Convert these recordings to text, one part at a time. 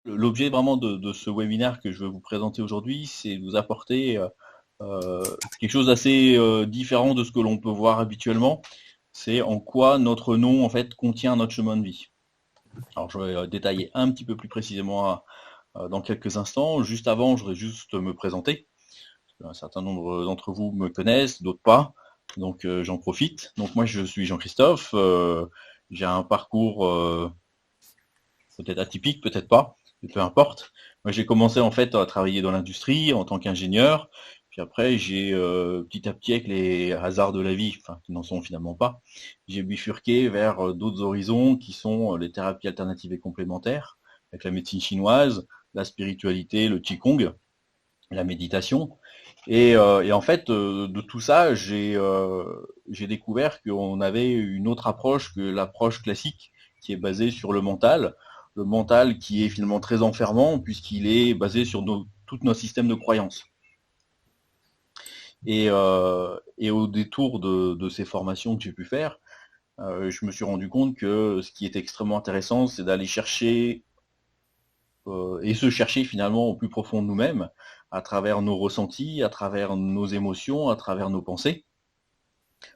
L'objet vraiment de ce webinaire que je veux vous présenter aujourd'hui, c'est de vous apporter quelque chose d'assez différent de ce que l'on peut voir habituellement. C'est en quoi notre nom en fait contient notre chemin de vie. Alors je vais détailler un petit peu plus précisément dans quelques instants. Juste avant, je voudrais juste me présenter. Un certain nombre d'entre vous me connaissent, d'autres pas. Donc j'en profite. Donc moi je suis Jean-Christophe. J'ai un parcours peut-être atypique, peut-être pas, mais peu importe. Moi, j'ai commencé en fait à travailler dans l'industrie en tant qu'ingénieur. Puis après, j'ai petit à petit, avec les hasards de la vie, enfin qui n'en sont finalement pas, j'ai bifurqué vers d'autres horizons qui sont les thérapies alternatives et complémentaires, avec la médecine chinoise, la spiritualité, le qigong, la méditation. Et en fait, de tout ça, j'ai découvert qu'on avait une autre approche que l'approche classique, qui est basée sur le mental qui est finalement très enfermant, puisqu'il est basé sur tous nos systèmes de croyances. Et au détour de ces formations que j'ai pu faire, je me suis rendu compte que ce qui est extrêmement intéressant, c'est d'aller chercher et se chercher finalement au plus profond de nous-mêmes, à travers nos ressentis, à travers nos émotions, à travers nos pensées,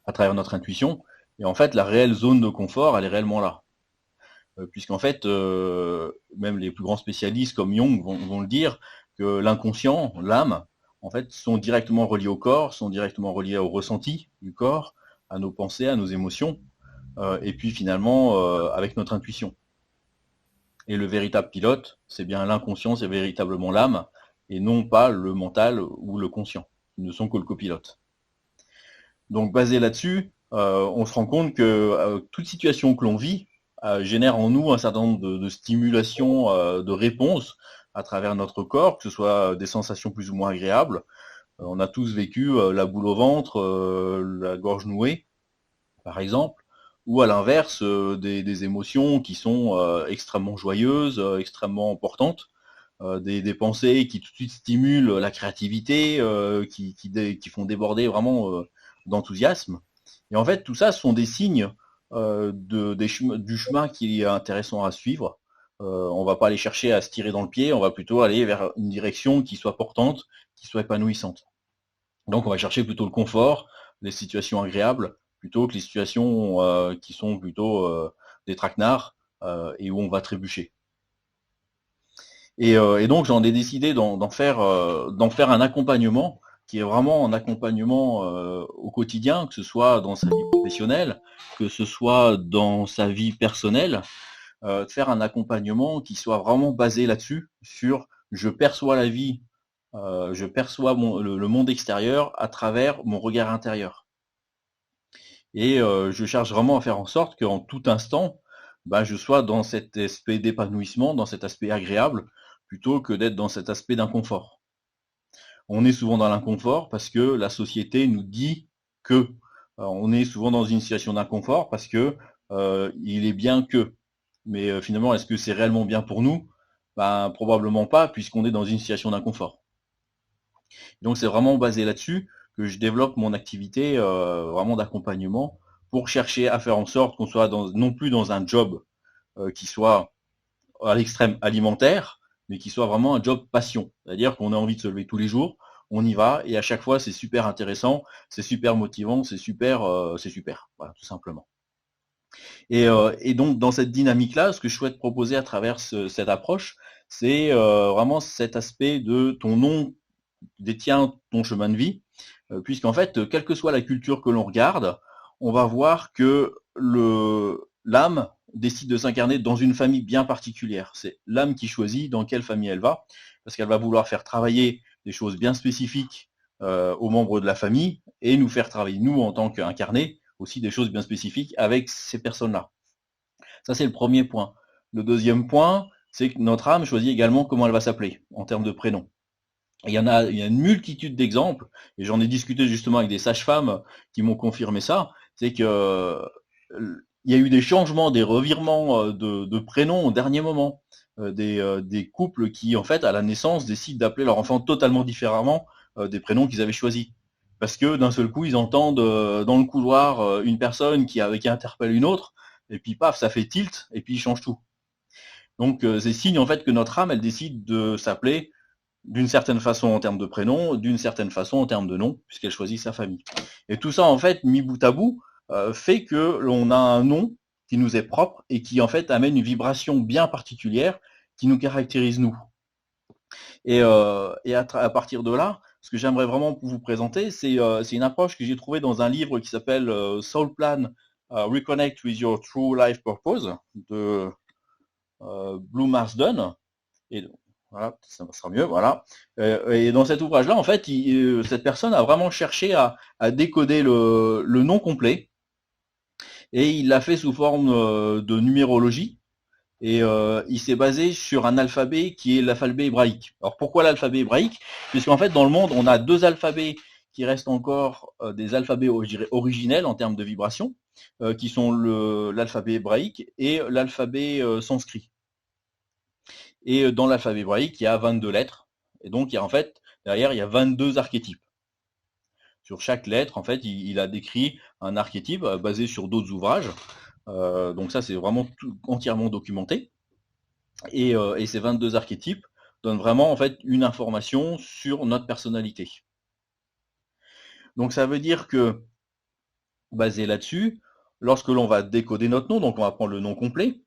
à travers notre intuition. Et en fait, la réelle zone de confort, elle est réellement là. Puisqu'en fait, même les plus grands spécialistes comme Jung vont le dire, que l'inconscient, l'âme, en fait, sont directement reliés au corps, sont directement reliés au ressenti du corps, à nos pensées, à nos émotions, et puis finalement avec notre intuition. Et le véritable pilote, c'est bien l'inconscient, c'est véritablement l'âme, et non pas le mental ou le conscient. Ils ne sont que le copilote. Donc basé là-dessus, on se rend compte que toute situation que l'on vit génère en nous un certain nombre de stimulations, de réponses à travers notre corps, que ce soit des sensations plus ou moins agréables. On a tous vécu la boule au ventre, la gorge nouée, par exemple, ou à l'inverse, des émotions qui sont extrêmement joyeuses, extrêmement importantes, des pensées qui tout de suite stimulent la créativité, qui font déborder vraiment d'enthousiasme. Et en fait, tout ça sont des signes du chemin qui est intéressant à suivre. On va pas aller chercher à se tirer dans le pied, on va plutôt aller vers une direction qui soit portante, qui soit épanouissante. Donc on va chercher plutôt le confort, les situations agréables, plutôt que les situations qui sont plutôt des traquenards et où on va trébucher. Et donc j'en ai décidé d'en faire un accompagnement qui est vraiment un accompagnement au quotidien, que ce soit dans sa vie professionnelle, que ce soit dans sa vie personnelle, de faire un accompagnement qui soit vraiment basé là-dessus, sur je perçois la vie, je perçois le monde extérieur à travers mon regard intérieur. Et je cherche vraiment à faire en sorte qu'en tout instant, bah, je sois dans cet aspect d'épanouissement, dans cet aspect agréable, plutôt que d'être dans cet aspect d'inconfort. On est souvent dans l'inconfort parce que la société nous dit que. On est souvent dans une situation d'inconfort parce que il est bien que. Mais finalement, est-ce que c'est réellement bien pour nous? Ben, probablement pas, puisqu'on est dans une situation d'inconfort. Donc c'est vraiment basé là-dessus que je développe mon activité vraiment d'accompagnement pour chercher à faire en sorte qu'on soit non plus dans un job qui soit à l'extrême alimentaire, mais qui soit vraiment un job passion. C'est-à-dire qu'on a envie de se lever tous les jours, on y va, et à chaque fois c'est super intéressant, c'est super motivant, c'est super, voilà, tout simplement. Et donc dans cette dynamique-là, ce que je souhaite proposer à travers cette approche, c'est vraiment cet aspect de ton nom détient ton chemin de vie, puisqu'en fait, quelle que soit la culture que l'on regarde, on va voir que l'âme décide de s'incarner dans une famille bien particulière. C'est l'âme qui choisit dans quelle famille elle va, parce qu'elle va vouloir faire travailler des choses bien spécifiques aux membres de la famille, et nous faire travailler, nous, en tant qu'incarnés, aussi des choses bien spécifiques avec ces personnes-là. Ça, c'est le premier point. Le deuxième point, c'est que notre âme choisit également comment elle va s'appeler, en termes de prénom. Il y a une multitude d'exemples, et j'en ai discuté justement avec des sages-femmes qui m'ont confirmé ça, c'est que il y a eu des changements, des revirements de prénoms au dernier moment, des couples qui, en fait, à la naissance, décident d'appeler leur enfant totalement différemment des prénoms qu'ils avaient choisis. Parce que d'un seul coup, ils entendent dans le couloir une personne qui interpelle une autre, et puis paf, ça fait tilt, et puis ils changent tout. Donc c'est signe en fait que notre âme, elle décide de s'appeler d'une certaine façon en termes de prénom, d'une certaine façon en termes de nom, puisqu'elle choisit sa famille. Et tout ça en fait, mis bout à bout, fait que l'on a un nom qui nous est propre et qui en fait amène une vibration bien particulière qui nous caractérise nous. Et à partir de là, ce que j'aimerais vraiment vous présenter, c'est une approche que j'ai trouvée dans un livre qui s'appelle Soul Plan, Reconnect with Your True Life Purpose de Blue Marsden. Et voilà, ça sera mieux, voilà. Et dans cet ouvrage-là, en fait, cette personne a vraiment cherché à décoder le nom complet et il l'a fait sous forme de numérologie. Et il s'est basé sur un alphabet qui est l'alphabet hébraïque. Alors pourquoi l'alphabet hébraïque? Puisqu'en fait, dans le monde, on a deux alphabets qui restent encore des alphabets originels en termes de vibration, qui sont l'alphabet hébraïque et l'alphabet sanskrit. Et dans l'alphabet hébraïque, il y a 22 lettres. Et donc, il y a en fait, derrière, il y a 22 archétypes. Sur chaque lettre, en fait, il a décrit un archétype basé sur d'autres ouvrages. Donc ça, c'est vraiment entièrement documenté. Et ces 22 archétypes donnent vraiment en fait une information sur notre personnalité. Donc ça veut dire que, basé là-dessus, lorsque l'on va décoder notre nom, donc on va prendre le nom complet,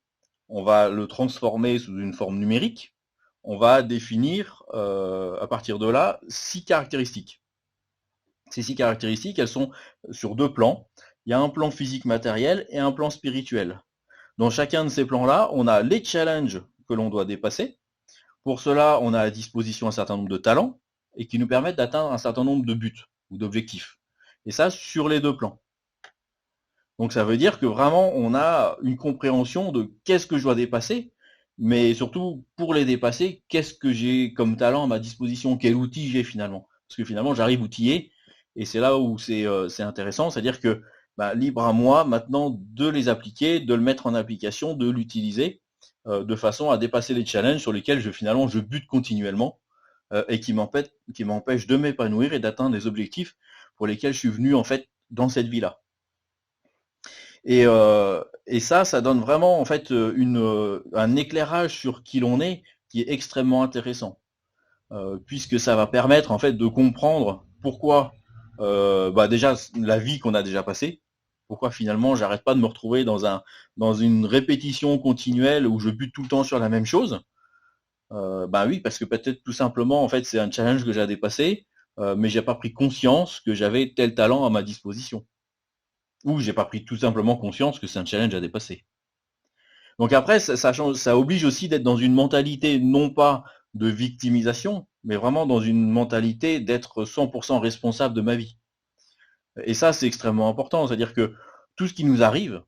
on va le transformer sous une forme numérique, on va définir à partir de là 6 caractéristiques. Ces 6 caractéristiques, elles sont sur 2 plans. Il y a un plan physique matériel et un plan spirituel. Dans chacun de ces plans-là, on a les challenges que l'on doit dépasser. Pour cela, on a à disposition un certain nombre de talents et qui nous permettent d'atteindre un certain nombre de buts ou d'objectifs. Et ça, sur les 2 plans. Donc ça veut dire que vraiment, on a une compréhension de qu'est-ce que je dois dépasser, mais surtout, pour les dépasser, qu'est-ce que j'ai comme talent à ma disposition, quel outil j'ai finalement. Parce que finalement, j'arrive outillé, et c'est là où c'est intéressant, c'est-à-dire que libre à moi maintenant de les appliquer, de le mettre en application, de l'utiliser, de façon à dépasser les challenges sur lesquels je bute continuellement, et qui m'empêchent de m'épanouir et d'atteindre les objectifs pour lesquels je suis venu en fait dans cette vie-là. Et ça donne vraiment en fait un éclairage sur qui l'on est qui est extrêmement intéressant, puisque ça va permettre en fait de comprendre pourquoi déjà la vie qu'on a déjà passée, pourquoi finalement j'arrête pas de me retrouver dans une répétition continuelle où je bute tout le temps sur la même chose. Oui, parce que peut-être tout simplement en fait c'est un challenge que j'ai dépassé, mais j'ai pas pris conscience que j'avais tel talent à ma disposition. Ou j'ai pas pris tout simplement conscience que c'est un challenge à dépasser. Donc après, ça oblige aussi d'être dans une mentalité non pas de victimisation, mais vraiment dans une mentalité d'être 100% responsable de ma vie. Et ça, c'est extrêmement important. C'est-à-dire que tout ce qui nous arrive,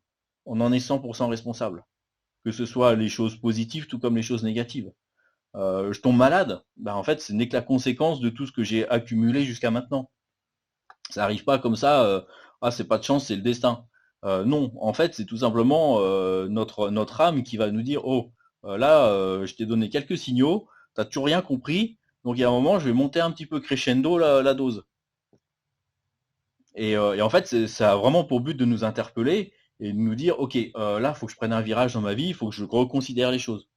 on en est 100% responsable. Que ce soit les choses positives, tout comme les choses négatives. Je tombe malade, en fait, ce n'est que la conséquence de tout ce que j'ai accumulé jusqu'à maintenant. Ça n'arrive pas comme ça, c'est pas de chance, c'est le destin. Non, en fait, c'est tout simplement notre âme qui va nous dire, oh, là, je t'ai donné quelques signaux, t'as toujours rien compris, donc il y a un moment, je vais monter un petit peu crescendo la dose. Et en fait, ça a vraiment pour but de nous interpeller et de nous dire, ok, là, il faut que je prenne un virage dans ma vie, il faut que je reconsidère les choses.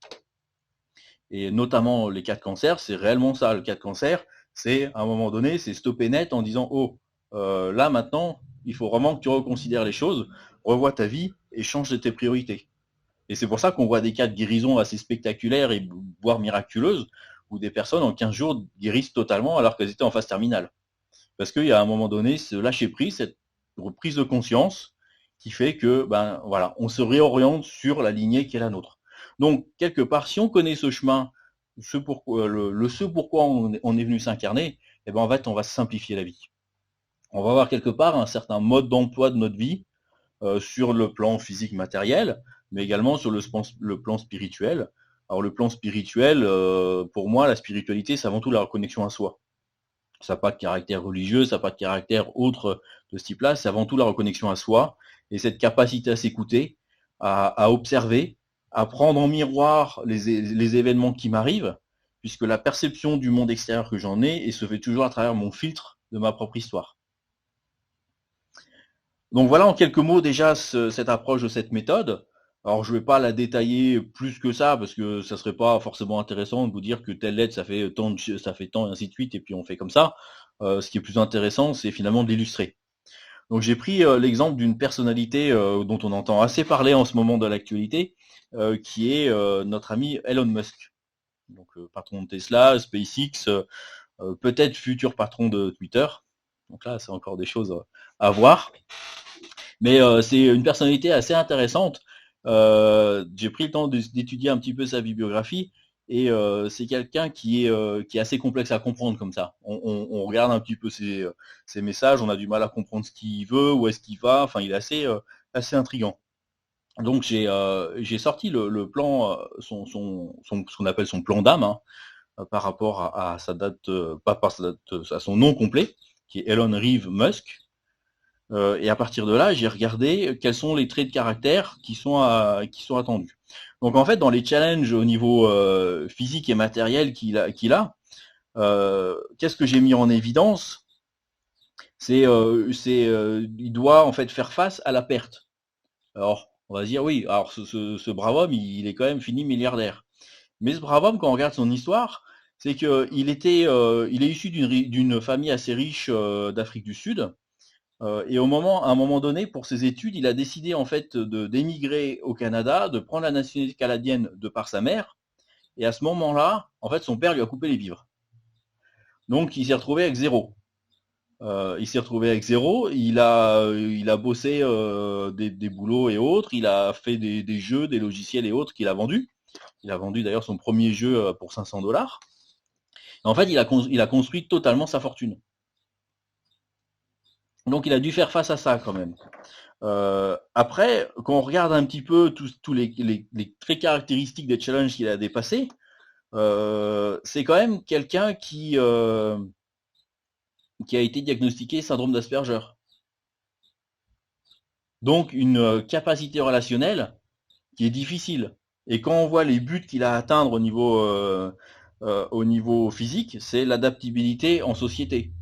Et notamment les cas de cancer, c'est réellement ça. Le cas de cancer, c'est à un moment donné, c'est stopper net en disant, oh, là maintenant, il faut vraiment que tu reconsidères les choses, revois ta vie et change de tes priorités. Et c'est pour ça qu'on voit des cas de guérison assez spectaculaires et voire miraculeuses, où des personnes en 15 jours guérissent totalement alors qu'elles étaient en phase terminale. Parce qu'il y a un moment donné, ce lâcher prise, cette reprise de conscience, qui fait que, voilà, on se réoriente sur la lignée qui est la nôtre. Donc, quelque part, si on connaît ce chemin, ce pourquoi on est venu s'incarner, en fait, on va simplifier la vie. On va avoir quelque part un certain mode d'emploi de notre vie sur le plan physique matériel, mais également sur le plan spirituel. Alors le plan spirituel, pour moi, la spiritualité, c'est avant tout la reconnexion à soi. Ça n'a pas de caractère religieux, ça n'a pas de caractère autre de ce type-là, c'est avant tout la reconnexion à soi, et cette capacité à s'écouter, à observer, à prendre en miroir les événements qui m'arrivent, puisque la perception du monde extérieur que j'en ai, et se fait toujours à travers mon filtre de ma propre histoire. Donc voilà en quelques mots déjà cette approche de cette méthode. Alors je vais pas la détailler plus que ça parce que ça serait pas forcément intéressant de vous dire que telle lettre ça fait tant, ça fait tant et ainsi de suite et puis on fait comme ça. Ce qui est plus intéressant, c'est finalement de l'illustrer. Donc j'ai pris l'exemple d'une personnalité dont on entend assez parler en ce moment de l'actualité, qui est notre ami Elon Musk. Donc patron de Tesla, SpaceX, peut-être futur patron de Twitter. Donc là, c'est encore des choses à voir. Mais c'est une personnalité assez intéressante. J'ai pris le temps d'étudier un petit peu sa bibliographie et c'est quelqu'un qui est assez complexe à comprendre comme ça. On regarde un petit peu ses messages, on a du mal à comprendre ce qu'il veut, où est-ce qu'il va. Enfin, il est assez intriguant. Donc j'ai sorti le plan, ce qu'on appelle son plan d'âme, hein, par rapport à sa date, pas par sa date, à son nom complet, qui est Elon Reeve Musk. Et à partir de là, j'ai regardé quels sont les traits de caractère qui sont attendus. Donc en fait, dans les challenges au niveau physique et matériel qu'est-ce que j'ai mis en évidence? Il doit en fait faire face à la perte. Alors, on va se dire oui, alors ce brave homme, il est quand même fini milliardaire. Mais ce brave homme, quand on regarde son histoire, c'est il est issu d'une famille assez riche d'Afrique du Sud. Et à un moment donné, pour ses études, il a décidé en fait d'émigrer au Canada, de prendre la nationalité canadienne de par sa mère. Et à ce moment-là, en fait, son père lui a coupé les vivres. Donc, il s'est retrouvé avec zéro. Il a bossé des boulots et autres. Il a fait des jeux, des logiciels et autres qu'il a vendus. Il a vendu d'ailleurs son premier jeu pour 500 $. En fait, il a construit totalement sa fortune. Donc, il a dû faire face à ça quand même. Après, quand on regarde un petit peu tous les traits caractéristiques des challenges qu'il a dépassés, c'est quand même quelqu'un qui a été diagnostiqué syndrome d'Asperger. Donc une capacité relationnelle qui est difficile. Et quand on voit les buts qu'il a à atteindre au niveau physique, c'est l'adaptabilité en société.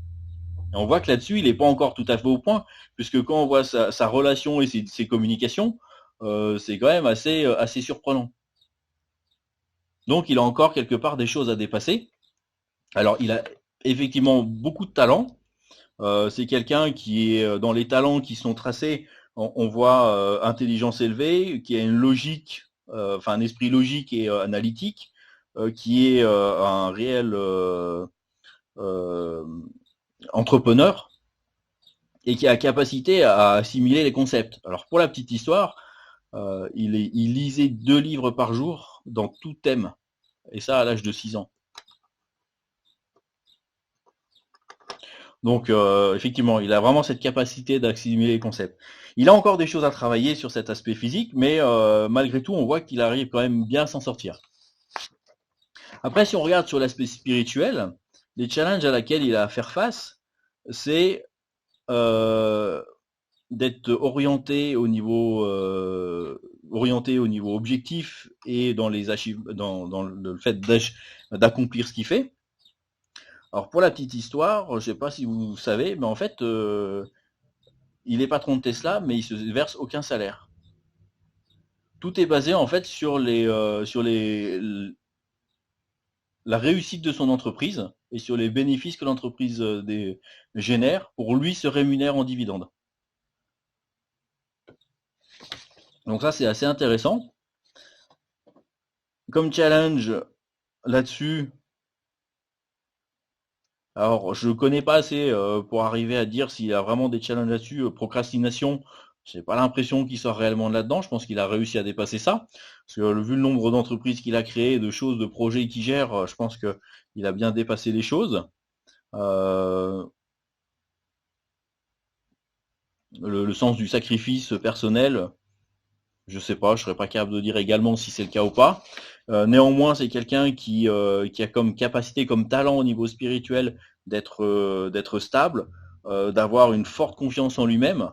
Et on voit que là-dessus, il n'est pas encore tout à fait au point, puisque quand on voit sa relation et ses communications, c'est quand même assez surprenant. Donc il a encore quelque part des choses à dépasser. Alors il a effectivement beaucoup de talent. C'est quelqu'un qui est dans les talents qui sont tracés, on voit intelligence élevée, qui a une logique, enfin un esprit logique et analytique, qui est un réel euh, entrepreneur et qui a la capacité à assimiler les concepts. Alors pour la petite histoire, il lisait 2 livres par jour dans tout thème, et ça à l'âge de 6 ans. Donc effectivement, il a vraiment cette capacité d'assimiler les concepts. Il a encore des choses à travailler sur cet aspect physique, mais malgré tout, on voit qu'il arrive quand même bien à s'en sortir. Après, si on regarde sur l'aspect spirituel, les challenges à laquelle il a à faire face, c'est d'être orienté au niveau objectif et dans dans le fait d'accomplir ce qu'il fait. Alors pour la petite histoire, je ne sais pas si vous savez, mais en fait, il est patron de Tesla, mais il se verse aucun salaire. Tout est basé en fait la réussite de son entreprise et sur les bénéfices que l'entreprise génère pour lui se rémunère en dividendes. Donc ça c'est assez intéressant. Comme challenge là-dessus, alors je connais pas assez pour arriver à dire s'il y a vraiment des challenges là-dessus. Procrastination, j'ai pas l'impression qu'il sort réellement de là-dedans. Je pense qu'il a réussi à dépasser ça. Parce que vu le nombre d'entreprises qu'il a créées, de choses, de projets qu'il gère, je pense qu'il a bien dépassé les choses. Euh, le sens du sacrifice personnel, je sais pas, je serais pas capable de dire également si c'est le cas ou pas. Néanmoins, c'est quelqu'un qui a comme capacité, comme talent au niveau spirituel d'être stable, d'avoir une forte confiance en lui-même.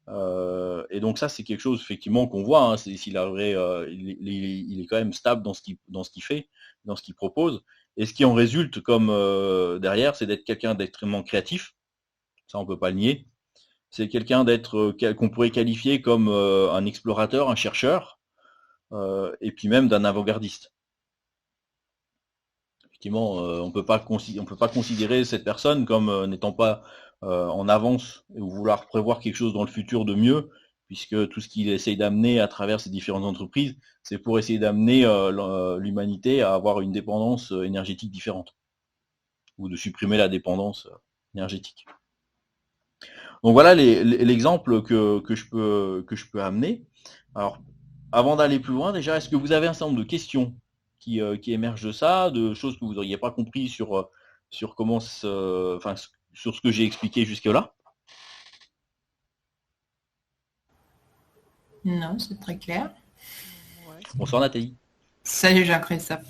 Et donc ça, c'est quelque chose effectivement qu'on voit. Hein, s'il arriverait, il est quand même stable dans ce qu'il fait, dans ce qu'il propose. Et ce qui en résulte comme derrière, c'est d'être quelqu'un d'extrêmement créatif. Ça, on peut pas le nier. c'est quelqu'un qu'on pourrait qualifier comme un explorateur, un chercheur, et puis même d'un avant-gardiste. Effectivement, on peut pas considérer cette personne comme n'étant pas en avance ou vouloir prévoir quelque chose dans le futur de mieux, puisque tout ce qu'il essaye d'amener à travers ces différentes entreprises, c'est pour essayer d'amener l'humanité à avoir une dépendance énergétique différente, ou de supprimer la dépendance énergétique. Donc voilà l'exemple que je peux amener. Alors, avant d'aller plus loin, déjà, est-ce que vous avez un certain nombre de questions qui émergent de ça, de choses que vous n'auriez pas compris sur comment, enfin, sur ce que j'ai expliqué jusque-là? Non, c'est très clair. Bonsoir Nathalie. Salut Jean-Christophe.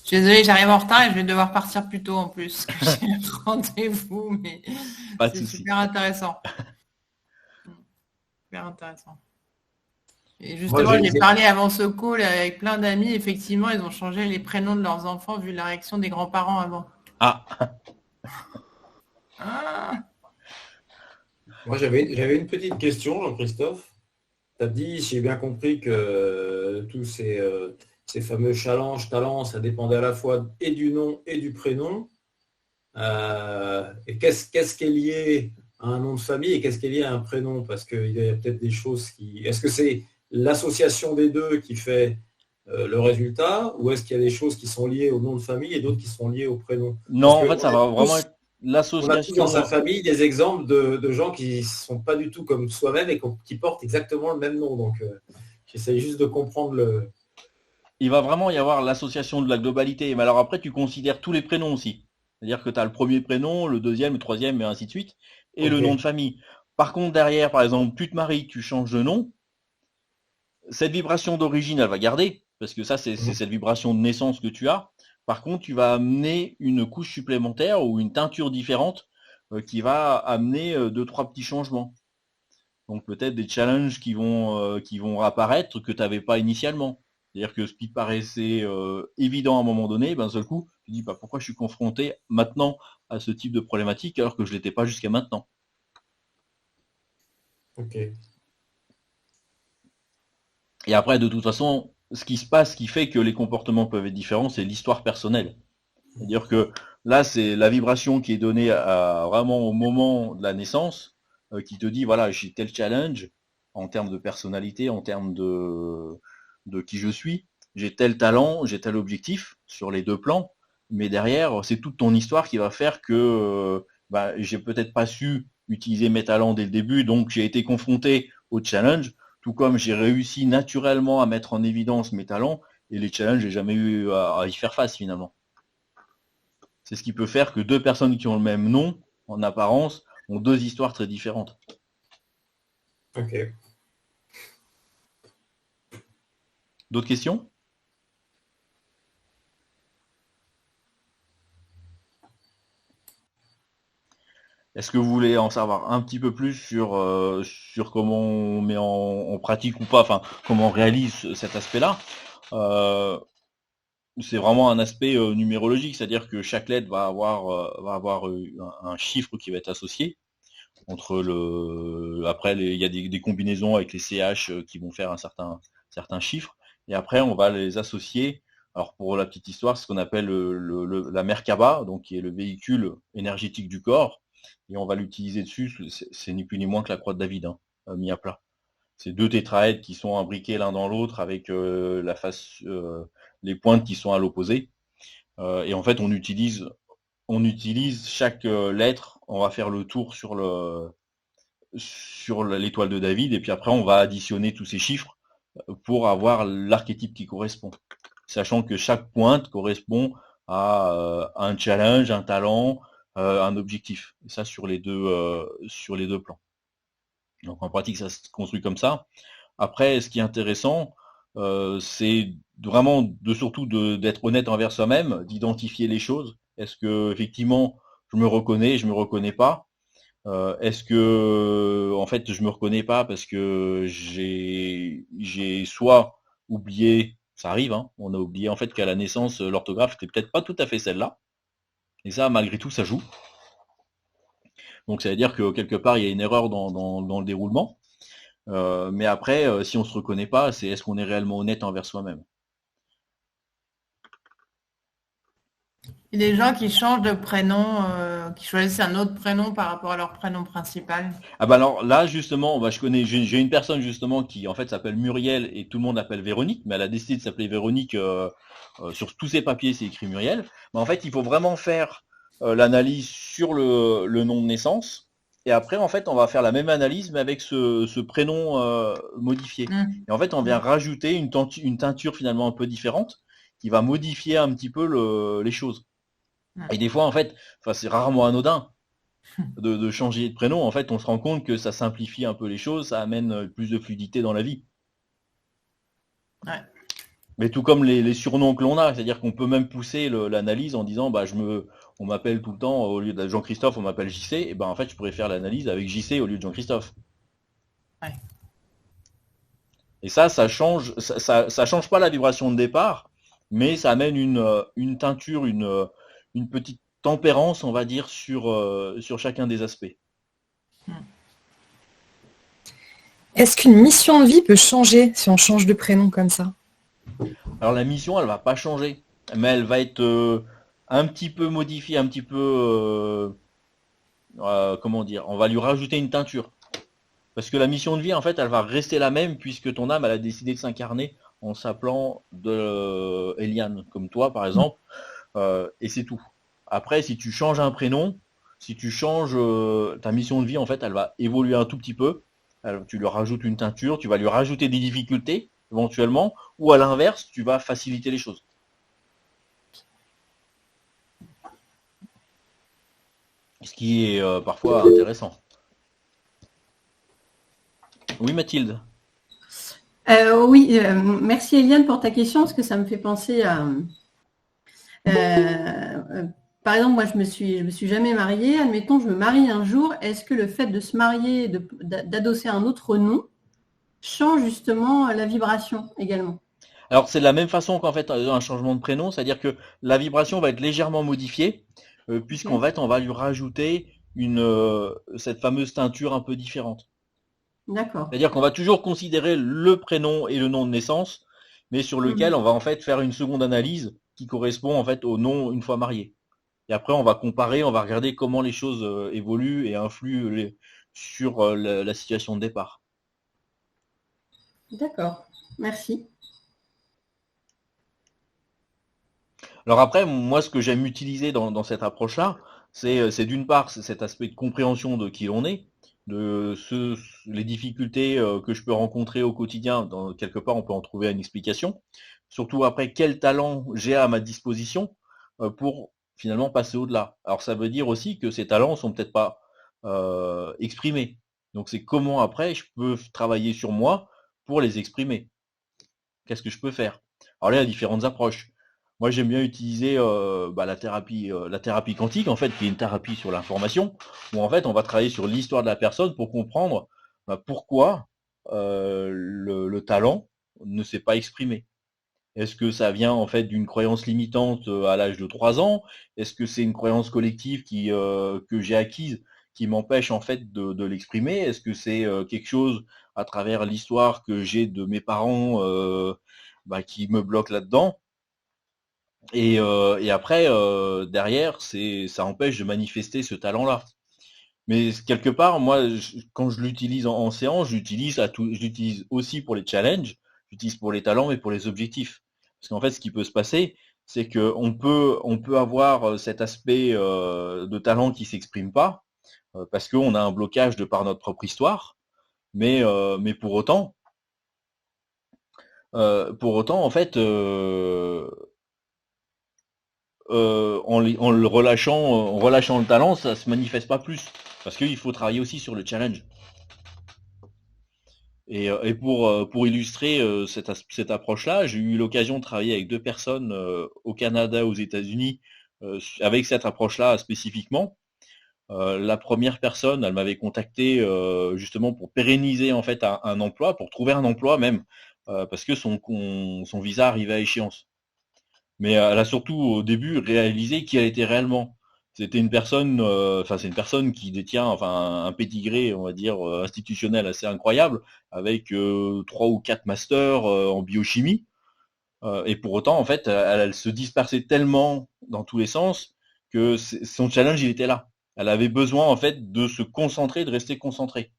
Je suis désolée, j'arrive en retard et je vais devoir partir plus tôt en plus, parce que j'ai un rendez-vous, mais Pas de c'est souci. super intéressant. Super intéressant. Et Moi, justement, j'ai parlé avant ce call avec plein d'amis. Effectivement, ils ont changé les prénoms de leurs enfants vu la réaction des grands-parents avant. Ah, Ah, moi j'avais une petite question, Jean-Christophe. Tu as dit, si j'ai bien compris, que tous ces fameux challenges, talents, ça dépendait à la fois et du nom et du prénom. Et qu'est-ce qui est lié à un nom de famille et qu'est-ce qui est lié à un prénom? Parce qu'il y a peut-être des choses qui... Est-ce que c'est l'association des deux qui fait le résultat ou est-ce qu'il y a des choses qui sont liées au nom de famille et d'autres qui sont liées au prénom? non, Parce en fait, qu'on ça va vraiment être a tous dans sa l'association. famille des exemples de gens qui ne sont pas du tout comme soi-même et qui portent exactement le même nom. Donc, j'essaie juste de comprendre le... Il va vraiment y avoir l'association de la globalité. Mais alors après, tu considères tous les prénoms aussi. C'est-à-dire que tu as le premier prénom, le deuxième, le troisième, et ainsi de suite, et le Ok, nom de famille. Par contre, derrière, par exemple, tu te maries, tu changes de nom, cette vibration d'origine, elle va garder, parce que ça, c'est cette vibration de naissance que tu as. Par contre, tu vas amener une couche supplémentaire ou une teinture différente qui va amener deux, trois petits changements. Donc peut-être des challenges qui vont apparaître que tu n'avais pas initialement. C'est-à-dire que ce qui te paraissait évident à un moment donné, ben, d'un seul coup, tu dis bah, pourquoi je suis confronté maintenant à ce type de problématique alors que je ne l'étais pas jusqu'à maintenant. ok. Et après, de toute façon, ce qui se passe, ce qui fait que les comportements peuvent être différents, c'est l'histoire personnelle. C'est-à-dire que là, c'est la vibration qui est donnée vraiment au moment de la naissance, qui te dit, voilà, j'ai tel challenge en termes de personnalité, en termes de qui je suis, j'ai tel talent, j'ai tel objectif sur les deux plans, mais derrière, c'est toute ton histoire qui va faire que bah, j'ai peut-être pas su utiliser mes talents dès le début, donc j'ai été confronté au challenge, tout comme j'ai réussi naturellement à mettre en évidence mes talents, et les challenges, j'ai jamais eu à y faire face finalement. C'est ce qui peut faire que deux personnes qui ont le même nom, en apparence, ont deux histoires très différentes. Ok. D'autres questions? Est-ce que vous voulez en savoir un petit peu plus sur comment on met en pratique ou pas, enfin comment on réalise cet aspect-là? euh, c'est vraiment un aspect numérologique, c'est-à-dire que chaque lettre va avoir un chiffre qui va être associé. Après, il y a des combinaisons avec les CH qui vont faire un certain chiffre. Et après, on va les associer. Alors, pour la petite histoire, c'est ce qu'on appelle la Merkaba, donc qui est le véhicule énergétique du corps. Et on va l'utiliser dessus. C'est ni plus ni moins que la croix de David, hein, mis à plat. C'est deux tétraèdres qui sont imbriqués l'un dans l'autre avec les pointes qui sont à l'opposé. Et en fait, on utilise chaque lettre. On va faire le tour sur l'étoile de David, et puis après on va additionner tous ces chiffres pour avoir l'archétype qui correspond. Sachant que chaque pointe correspond à un challenge, un talent, un objectif. Et ça sur sur les deux plans. Donc en pratique, ça se construit comme ça. Après, ce qui est intéressant, c'est vraiment surtout d'être honnête envers soi-même, d'identifier les choses. Est-ce que effectivement je me reconnais, je me reconnais pas? Est-ce que en fait je me reconnais pas parce que j'ai soit oublié, ça arrive, hein, on a oublié en fait qu'à la naissance l'orthographe était peut-être pas tout à fait celle-là, et ça malgré tout ça joue. Donc ça veut dire que quelque part il y a une erreur dans le déroulement. Mais après, si on se reconnaît pas, c'est est-ce qu'on est réellement honnête envers soi-même. Et des gens qui changent de prénom, qui choisissent un autre prénom par rapport à leur prénom principal. Ah bah alors là justement, bah, j'ai une personne justement qui en fait s'appelle Muriel et tout le monde l'appelle Véronique, mais elle a décidé de s'appeler Véronique sur tous ses papiers, c'est écrit Muriel. Mais en fait, il faut vraiment faire l'analyse sur le nom de naissance. Et après, en fait, on va faire la même analyse, mais avec ce prénom modifié. Mm. Et en fait, on vient rajouter une teinture finalement un peu différente qui va modifier un petit peu les choses. Et des fois, en fait, enfin, c'est rarement anodin de changer de prénom. En fait, on se rend compte que ça simplifie un peu les choses, ça amène plus de fluidité dans la vie. Ouais. Mais tout comme les surnoms que l'on a, c'est-à-dire qu'on peut même pousser l'analyse en disant, bah, on m'appelle tout le temps, au lieu de Jean-Christophe, on m'appelle JC, et ben en fait, je pourrais faire l'analyse avec JC au lieu de Jean-Christophe. Ouais. Et ça change pas la vibration de départ, mais ça amène une teinture, une petite tempérance, on va dire, sur chacun des aspects. Est-ce qu'une mission de vie peut changer si on change de prénom comme ça? Alors la mission, elle va pas changer, mais elle va être un petit peu modifiée, un petit peu, comment dire, on va lui rajouter une teinture. Parce que la mission de vie, en fait, elle va rester la même puisque ton âme, elle a décidé de s'incarner en s'appelant de Eliane, comme toi, par exemple, et c'est tout. Après, si tu changes un prénom, si tu changes ta mission de vie, en fait, elle va évoluer un tout petit peu. Tu lui rajoutes une teinture, tu vas lui rajouter des difficultés, éventuellement, ou à l'inverse, tu vas faciliter les choses. Ce qui est parfois intéressant. Oui, Mathilde. Oui, merci Eliane pour ta question, parce que ça me fait penser à... par exemple, moi, je me suis jamais mariée. Admettons, je me marie un jour. Est-ce que le fait de se marier, d'adosser un autre nom, change justement la vibration également? Alors, c'est de la même façon qu'en fait un changement de prénom, c'est-à-dire que la vibration va être légèrement modifiée, puisqu'en fait, on va lui rajouter cette fameuse teinture un peu différente. D'accord. C'est-à-dire qu'on va toujours considérer le prénom et le nom de naissance, mais sur lequel on va en fait faire une seconde analyse qui correspond en fait au nom une fois marié. Et après, on va comparer, on va regarder comment les choses évoluent et influent sur la situation de départ. D'accord. Merci. Alors après, moi, ce que j'aime utiliser dans cette approche-là, c'est d'une part cet aspect de compréhension de qui l'on est, les difficultés que je peux rencontrer au quotidien. Quelque part, on peut en trouver une explication. Surtout après, quel talent j'ai à ma disposition pour finalement passer au-delà. Alors ça veut dire aussi que ces talents sont peut-être pas exprimés. Donc c'est comment après je peux travailler sur moi pour les exprimer. Qu'est-ce que je peux faire? Alors là, il y a différentes approches. Moi, j'aime bien utiliser la thérapie quantique, en fait, qui est une thérapie sur l'information, où en fait, on va travailler sur l'histoire de la personne pour comprendre pourquoi le talent ne s'est pas exprimé. Est-ce que ça vient en fait d'une croyance limitante à l'âge de 3 ans? Est-ce que c'est une croyance collective que j'ai acquise qui m'empêche en fait de l'exprimer? Est-ce que c'est quelque chose à travers l'histoire que j'ai de mes parents qui me bloque là-dedans? Et après, derrière, ça empêche de manifester ce talent-là. Mais quelque part, moi, quand je l'utilise en séance, je l'utilise aussi pour les challenges, j'utilise pour les talents, mais pour les objectifs. Parce qu'en fait, ce qui peut se passer, c'est qu'on peut avoir cet aspect de talent qui s'exprime pas, parce qu'on a un blocage de par notre propre histoire. Mais pour autant, en fait, en le relâchant, en relâchant le talent, ça se manifeste pas plus. Parce qu'il faut travailler aussi sur le challenge. Et pour illustrer cette approche-là, j'ai eu l'occasion de travailler avec 2 personnes au Canada, aux États-Unis, avec cette approche-là spécifiquement. La première personne, elle m'avait contacté justement pour pérenniser en fait un emploi, pour trouver un emploi même, parce que son visa arrivait à échéance. Mais elle a surtout au début réalisé qui elle était réellement. C'était une personne, c'est une personne qui détient un pédigré, on va dire, institutionnel assez incroyable, avec 3 ou 4 masters en biochimie. Et pour autant, en fait, elle se dispersait tellement dans tous les sens que son challenge, il était là. Elle avait besoin, en fait, de se concentrer, de rester concentrée.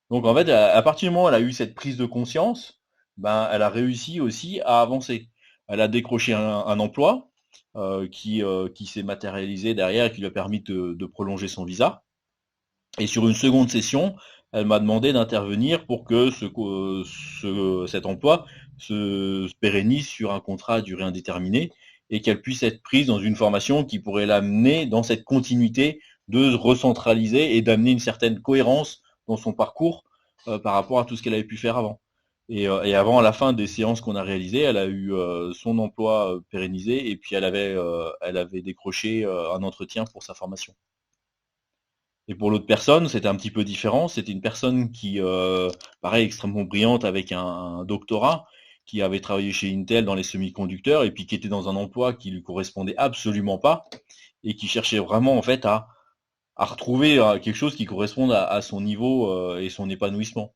Donc, en fait, à partir du moment où elle a eu cette prise de conscience, ben, elle a réussi aussi à avancer. Elle a décroché un emploi qui s'est matérialisé derrière et qui lui a permis de prolonger son visa. Et sur une seconde session, elle m'a demandé d'intervenir pour que cet emploi se pérennise sur un contrat à durée indéterminée et qu'elle puisse être prise dans une formation qui pourrait l'amener dans cette continuité de recentraliser et d'amener une certaine cohérence dans son parcours par rapport à tout ce qu'elle avait pu faire avant. Et avant, à la fin des séances qu'on a réalisées, elle a eu son emploi pérennisé et puis elle avait décroché un entretien pour sa formation. Et pour l'autre personne, c'était un petit peu différent. C'était une personne qui, pareil, extrêmement brillante avec un doctorat, qui avait travaillé chez Intel dans les semi-conducteurs et puis qui était dans un emploi qui lui correspondait absolument pas et qui cherchait vraiment en fait à retrouver quelque chose qui corresponde à son niveau et son épanouissement.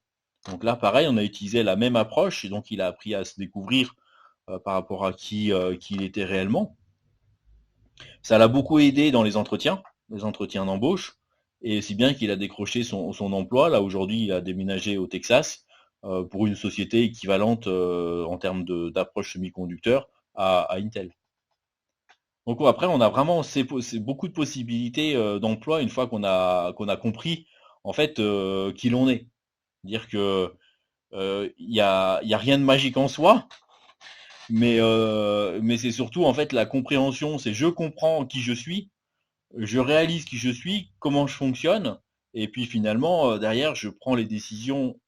Donc là, pareil, on a utilisé la même approche et donc il a appris à se découvrir par rapport à qui il était réellement. Ça l'a beaucoup aidé dans les entretiens d'embauche. Et si bien qu'il a décroché son emploi. Là, aujourd'hui, il a déménagé au Texas pour une société équivalente en termes d'approche semi-conducteur à Intel. Donc après, on a vraiment beaucoup de possibilités d'emploi une fois qu'on a compris en fait qui l'on est. Dire que il y a rien de magique en soi, mais c'est surtout en fait la compréhension. C'est je comprends qui je suis, je réalise qui je suis, comment je fonctionne, et puis finalement, derrière, je prends les décisions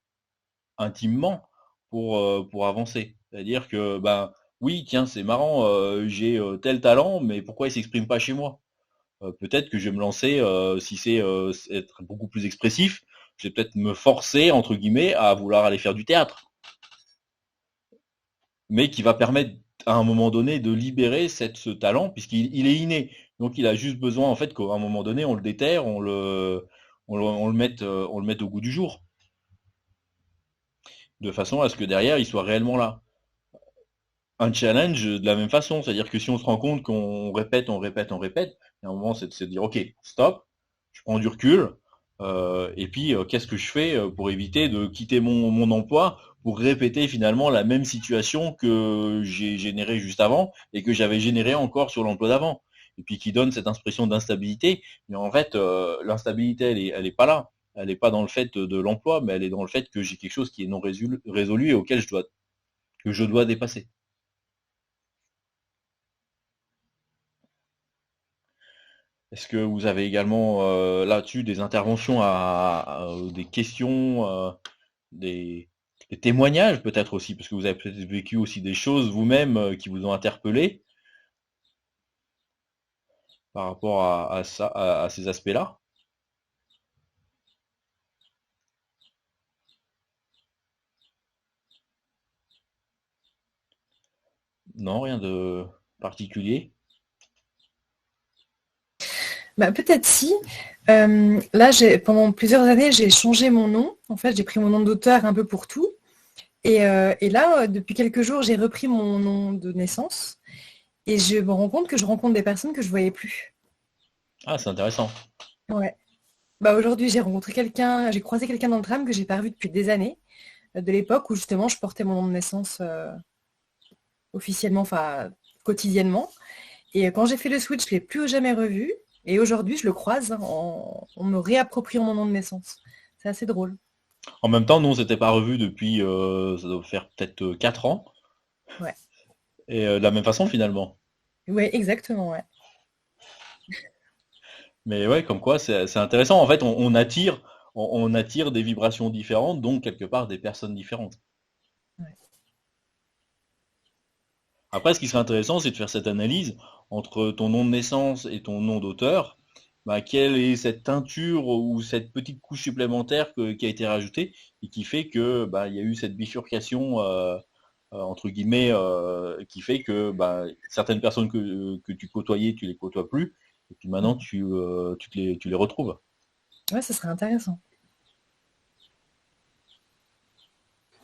intimement pour avancer. C'est-à-dire que, ben, oui, tiens, c'est marrant, j'ai tel talent, mais pourquoi il s'exprime pas chez moi? Peut-être que je vais me lancer, si c'est être beaucoup plus expressif, je vais peut-être me forcer, entre guillemets, à vouloir aller faire du théâtre. Mais qui va permettre à un moment donné de libérer ce talent, puisqu'il est inné. Donc il a juste besoin en fait qu'à un moment donné on le déterre, on le mette au goût du jour, de façon à ce que derrière il soit réellement là. Un challenge de la même façon, c'est-à-dire que si on se rend compte qu'on répète, il y a un moment c'est de se dire ok, stop, je prends du recul, et puis qu'est-ce que je fais pour éviter de quitter mon emploi pour répéter finalement la même situation que j'ai générée juste avant et que j'avais générée encore sur l'emploi d'avant. Et puis qui donne cette impression d'instabilité. Mais en fait, l'instabilité, elle est pas là. Elle n'est pas dans le fait de l'emploi, mais elle est dans le fait que j'ai quelque chose qui est non résolu et auquel que je dois dépasser. Est-ce que vous avez également là-dessus des interventions des questions, des témoignages peut-être aussi, parce que vous avez peut-être vécu aussi des choses vous-même qui vous ont interpellé par rapport à ça, à ces aspects-là? Non, rien de particulier? Bah, peut-être si. Là, pendant plusieurs années, j'ai changé mon nom. En fait, j'ai pris mon nom d'auteur un peu pour tout. Et là, depuis quelques jours, j'ai repris mon nom de naissance. Et je me rends compte que je rencontre des personnes que je ne voyais plus. Ah, c'est intéressant. Ouais. Bah, aujourd'hui, j'ai croisé quelqu'un dans le tram que j'ai pas revu depuis des années, de l'époque où justement je portais mon nom de naissance officiellement, enfin quotidiennement. Et quand j'ai fait le switch, je ne l'ai plus jamais revu. Et aujourd'hui, je le croise en me réappropriant mon nom de naissance. C'est assez drôle. En même temps, nous, on s'était pas revus depuis, ça doit faire peut-être 4 ans. Ouais. Et de la même façon, finalement. Oui, exactement, ouais. Mais ouais, comme quoi, c'est intéressant. En fait, on attire des vibrations différentes, donc quelque part des personnes différentes. Ouais. Après, ce qui serait intéressant, c'est de faire cette analyse entre ton nom de naissance et ton nom d'auteur. Bah, quelle est cette teinture ou cette petite couche supplémentaire qui a été rajoutée et qui fait que bah, il y a eu cette bifurcation entre guillemets qui fait que bah, certaines personnes que tu côtoyais, tu les côtoies plus, Et puis maintenant, tu les retrouves. Ouais, ça serait intéressant.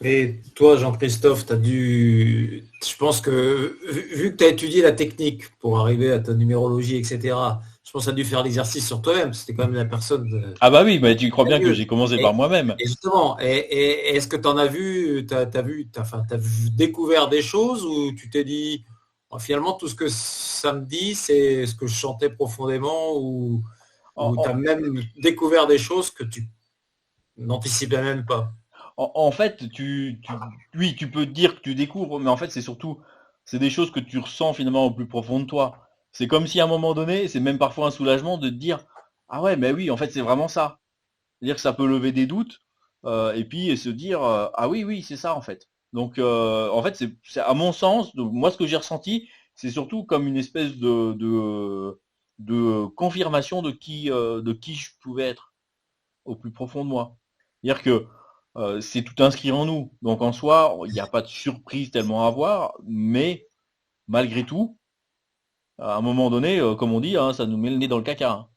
Et toi, Jean-Christophe, je pense que, vu que tu as étudié la technique pour arriver à ta numérologie, etc., je pense que tu as dû faire l'exercice sur toi-même. C'était quand même la personne Ah bah oui, mais tu crois bien que mieux. j'ai commencé Et, par moi-même. et justement, est-ce que tu en as vu, t'as découvert des choses où tu t'es dit, oh, finalement, tout ce que ça me dit, c'est ce que je chantais profondément, ou tu as même découvert des choses que tu n'anticipais même pas? En fait, oui, tu peux dire que tu découvres, mais en fait, c'est des choses que tu ressens finalement au plus profond de toi. C'est comme si à un moment donné, c'est même parfois un soulagement de te dire, ah ouais, mais oui, en fait, c'est vraiment ça. C'est-à-dire que ça peut lever des doutes, et puis se dire, ah oui, oui, c'est ça en fait. Donc, en fait, c'est à mon sens, donc, moi, ce que j'ai ressenti, c'est surtout comme une espèce de confirmation de qui je pouvais être au plus profond de moi. C'est-à-dire que c'est tout inscrit en nous. Donc en soi, il n'y a pas de surprise tellement à avoir, mais malgré tout, à un moment donné, comme on dit, hein, ça nous met le nez dans le caca. Hein.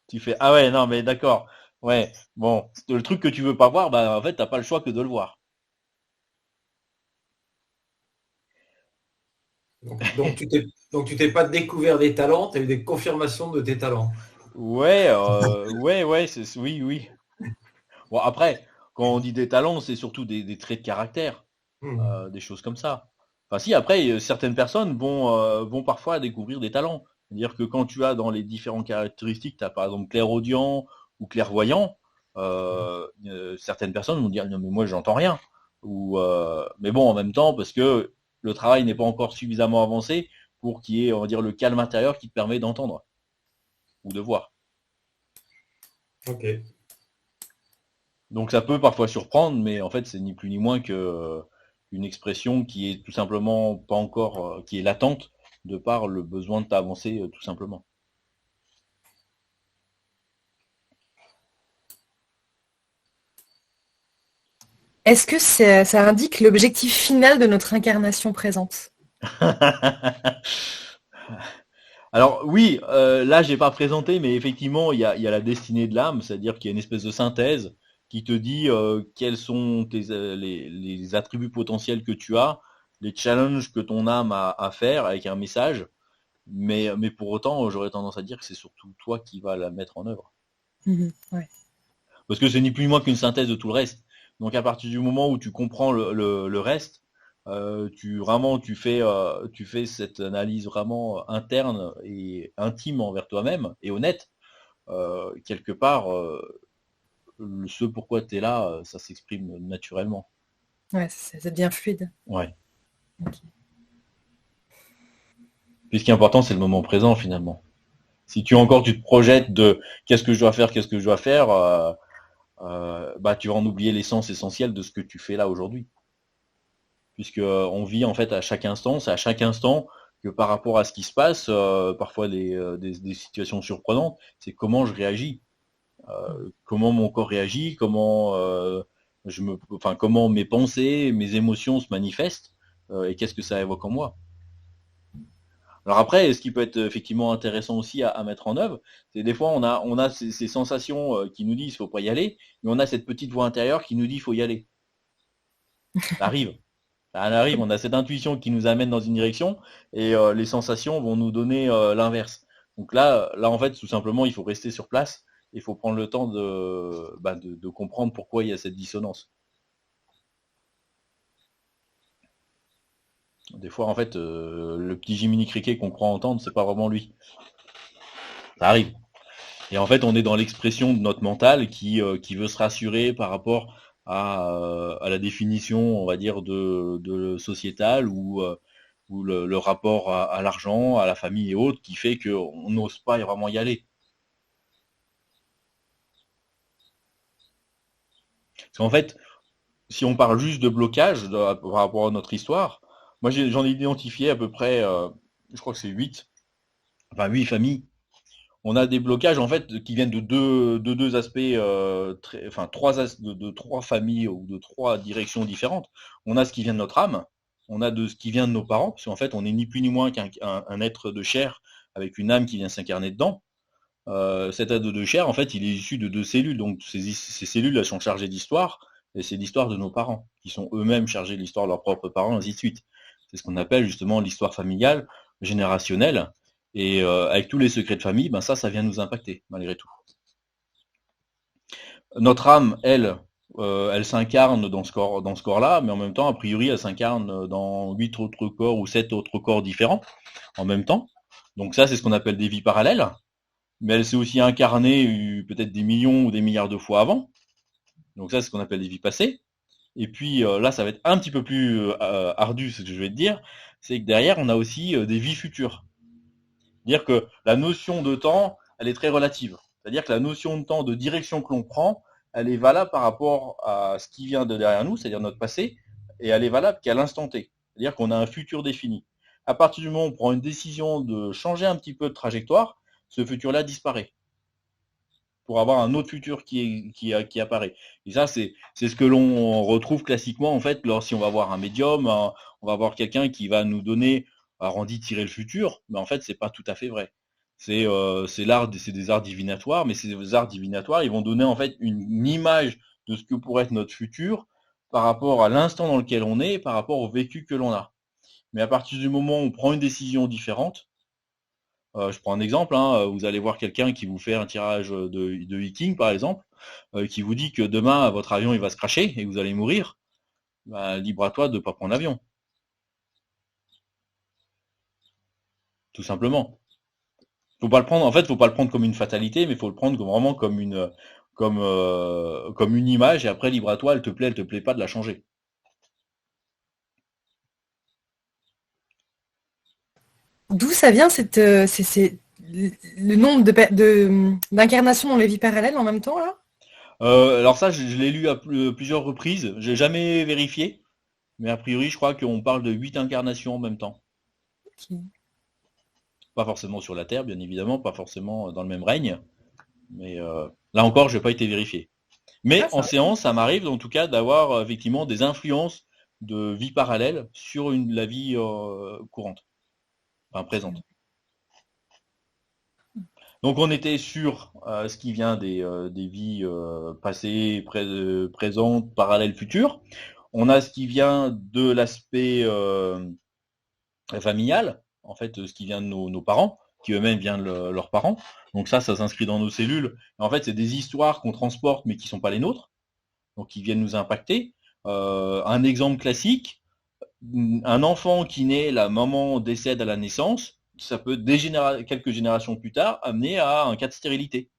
Tu fais ah ouais, non mais d'accord. Ouais, bon, le truc que tu veux pas voir, bah en fait, t'as pas le choix que de le voir. Donc tu t'es pas découvert des talents, tu as eu des confirmations de tes talents. Ouais, ouais, oui, oui. Bon après, quand on dit des talents, c'est surtout des traits de caractère, des choses comme ça. Enfin si, après, certaines personnes vont parfois découvrir des talents. C'est-à-dire que quand tu as dans les différentes caractéristiques, tu as par exemple clairaudient ou clairvoyant, certaines personnes vont dire non mais moi j'entends rien. Mais bon, en même temps, parce que le travail n'est pas encore suffisamment avancé pour qu'il y ait, on va dire, le calme intérieur qui te permet d'entendre ou de voir. Ok. Donc ça peut parfois surprendre, mais en fait c'est ni plus ni moins que une expression qui est tout simplement pas encore, qui est latente de par le besoin de t'avancer tout simplement. Est-ce que ça indique l'objectif final de notre incarnation présente? Alors oui, là j'ai pas présenté, mais effectivement il y a la destinée de l'âme, c'est-à-dire qu'il y a une espèce de synthèse qui te dit quels sont les attributs potentiels que tu as, les challenges que ton âme a à faire avec un message, mais pour autant j'aurais tendance à dire que c'est surtout toi qui vas la mettre en œuvre. Ouais. Parce que c'est ni plus ni moins qu'une synthèse de tout le reste. Donc à partir du moment où tu comprends le reste, tu fais cette analyse vraiment interne et intime envers toi-même et honnête. Quelque part, ce pourquoi tu es là, ça s'exprime naturellement. Ouais, ça devient fluide. Ouais. Ok. Puis ce qui est important, c'est le moment présent finalement. Si tu te projettes de qu'est-ce que je dois faire, bah tu vas en oublier l'essence essentielle de ce que tu fais là aujourd'hui. Puisque on vit en fait à chaque instant, c'est à chaque instant que par rapport à ce qui se passe, parfois des situations surprenantes, c'est comment je réagis, comment mon corps réagit, comment mes pensées, mes émotions se manifestent, et qu'est-ce que ça évoque en moi. Alors après, ce qui peut être effectivement intéressant aussi à mettre en œuvre, c'est des fois on a ces sensations qui nous disent faut pas y aller, mais on a cette petite voix intérieure qui nous dit faut y aller. Ça arrive. Ça arrive, on a cette intuition qui nous amène dans une direction et les sensations vont nous donner l'inverse. Donc là en fait, tout simplement, il faut rester sur place. Il faut prendre le temps de comprendre pourquoi il y a cette dissonance. Des fois, en fait, le petit Jiminy Cricket qu'on croit entendre, c'est pas vraiment lui. Ça arrive. Et en fait, on est dans l'expression de notre mental qui veut se rassurer par rapport à la définition, on va dire, de sociétale ou le rapport à l'argent, à la famille et autres, qui fait qu'on n'ose pas vraiment y aller. Parce qu'en fait, si on parle juste de blocage par rapport à notre histoire, moi j'en ai identifié à peu près, je crois que c'est 8 familles. On a des blocages en fait qui viennent de deux aspects, de trois familles ou de trois directions différentes. On a ce qui vient de notre âme, on a de ce qui vient de nos parents, parce qu'en fait on est ni plus ni moins qu'un être de chair avec une âme qui vient s'incarner dedans. Cet ado de chair, en fait, il est issu de 2 cellules, donc ces cellules, elles sont chargées d'histoire, et c'est l'histoire de nos parents, qui sont eux-mêmes chargés de l'histoire de leurs propres parents, ainsi de suite. C'est ce qu'on appelle justement l'histoire familiale, générationnelle, et avec tous les secrets de famille, ben ça vient nous impacter, malgré tout. Notre âme, elle s'incarne dans ce corps-là, mais en même temps, a priori, elle s'incarne dans 8 autres corps ou 7 autres corps différents, en même temps. Donc ça, c'est ce qu'on appelle des vies parallèles. Mais elle s'est aussi incarnée peut-être des millions ou des milliards de fois avant. Donc ça, c'est ce qu'on appelle des vies passées. Et puis là, ça va être un petit peu plus ardu, ce que je vais te dire, c'est que derrière, on a aussi des vies futures. C'est-à-dire que la notion de temps, elle est très relative. C'est-à-dire que la notion de temps, de direction que l'on prend, elle est valable par rapport à ce qui vient de derrière nous, c'est-à-dire notre passé, et elle est valable qu'à l'instant T. C'est-à-dire qu'on a un futur défini. À partir du moment où on prend une décision de changer un petit peu de trajectoire, ce futur-là disparaît pour avoir un autre futur qui apparaît. Et ça, c'est ce que l'on retrouve classiquement, en fait, si on va voir un médium, on va voir quelqu'un qui va nous donner, alors on dit tirer le futur, mais en fait, c'est pas tout à fait vrai. C'est des arts divinatoires, mais ces arts divinatoires, ils vont donner en fait une image de ce que pourrait être notre futur par rapport à l'instant dans lequel on est, par rapport au vécu que l'on a. Mais à partir du moment où on prend une décision différente, je prends un exemple, vous allez voir quelqu'un qui vous fait un tirage de Viking, par exemple, qui vous dit que demain, votre avion il va se crasher et que vous allez mourir. Bah, libre à toi de ne pas prendre l'avion. Tout simplement. Faut pas le prendre, en fait, faut pas le prendre comme une fatalité, mais faut le prendre vraiment comme une image, et après, libre à toi, elle te plaît pas de la changer. D'où ça vient le nombre d'incarnations dans les vies parallèles en même temps là? Alors ça, je l'ai lu à plusieurs reprises. J'ai jamais vérifié, mais a priori, je crois qu'on parle de 8 incarnations en même temps. Okay. Pas forcément sur la Terre, bien évidemment, pas forcément dans le même règne, mais là encore, je n'ai pas été vérifié. Mais en séance, ça m'arrive en tout cas d'avoir effectivement des influences de vie parallèle sur la vie courante, enfin présente. Donc on était sur ce qui vient des vies passées, présentes, parallèles, futures. On a ce qui vient de l'aspect familial, en fait, ce qui vient de nos parents, qui eux-mêmes viennent de leurs parents. Donc ça s'inscrit dans nos cellules. En fait, c'est des histoires qu'on transporte, mais qui ne sont pas les nôtres, donc qui viennent nous impacter. Un exemple classique, un enfant qui naît, la maman décède à la naissance, ça peut, quelques générations plus tard, amener à un cas de stérilité.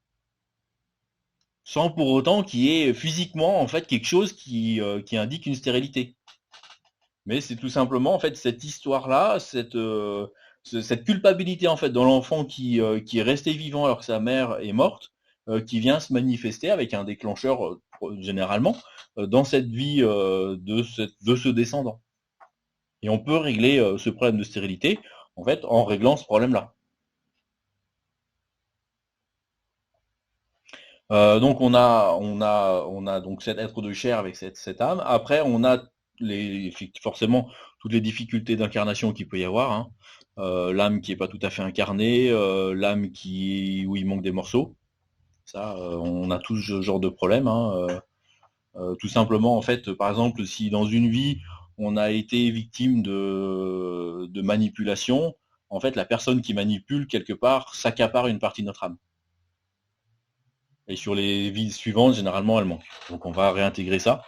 Sans pour autant qu'il y ait physiquement en fait quelque chose qui indique une stérilité. Mais c'est tout simplement en fait cette histoire-là, cette culpabilité en fait dans l'enfant qui est resté vivant alors que sa mère est morte, qui vient se manifester avec un déclencheur généralement dans cette vie de ce descendant. Et on peut régler ce problème de stérilité en fait en réglant ce problème-là. Donc on a donc cet être de chair avec cette âme. Après on a forcément toutes les difficultés d'incarnation qu'il peut y avoir. L'âme qui n'est pas tout à fait incarnée, l'âme où il manque des morceaux. Ça, on a tout ce genre de problème. Tout simplement, en fait, par exemple, si dans une vie, on a été victime de manipulation, en fait, la personne qui manipule, quelque part, s'accapare une partie de notre âme. Et sur les vies suivantes, généralement, elle manque. Donc on va réintégrer ça.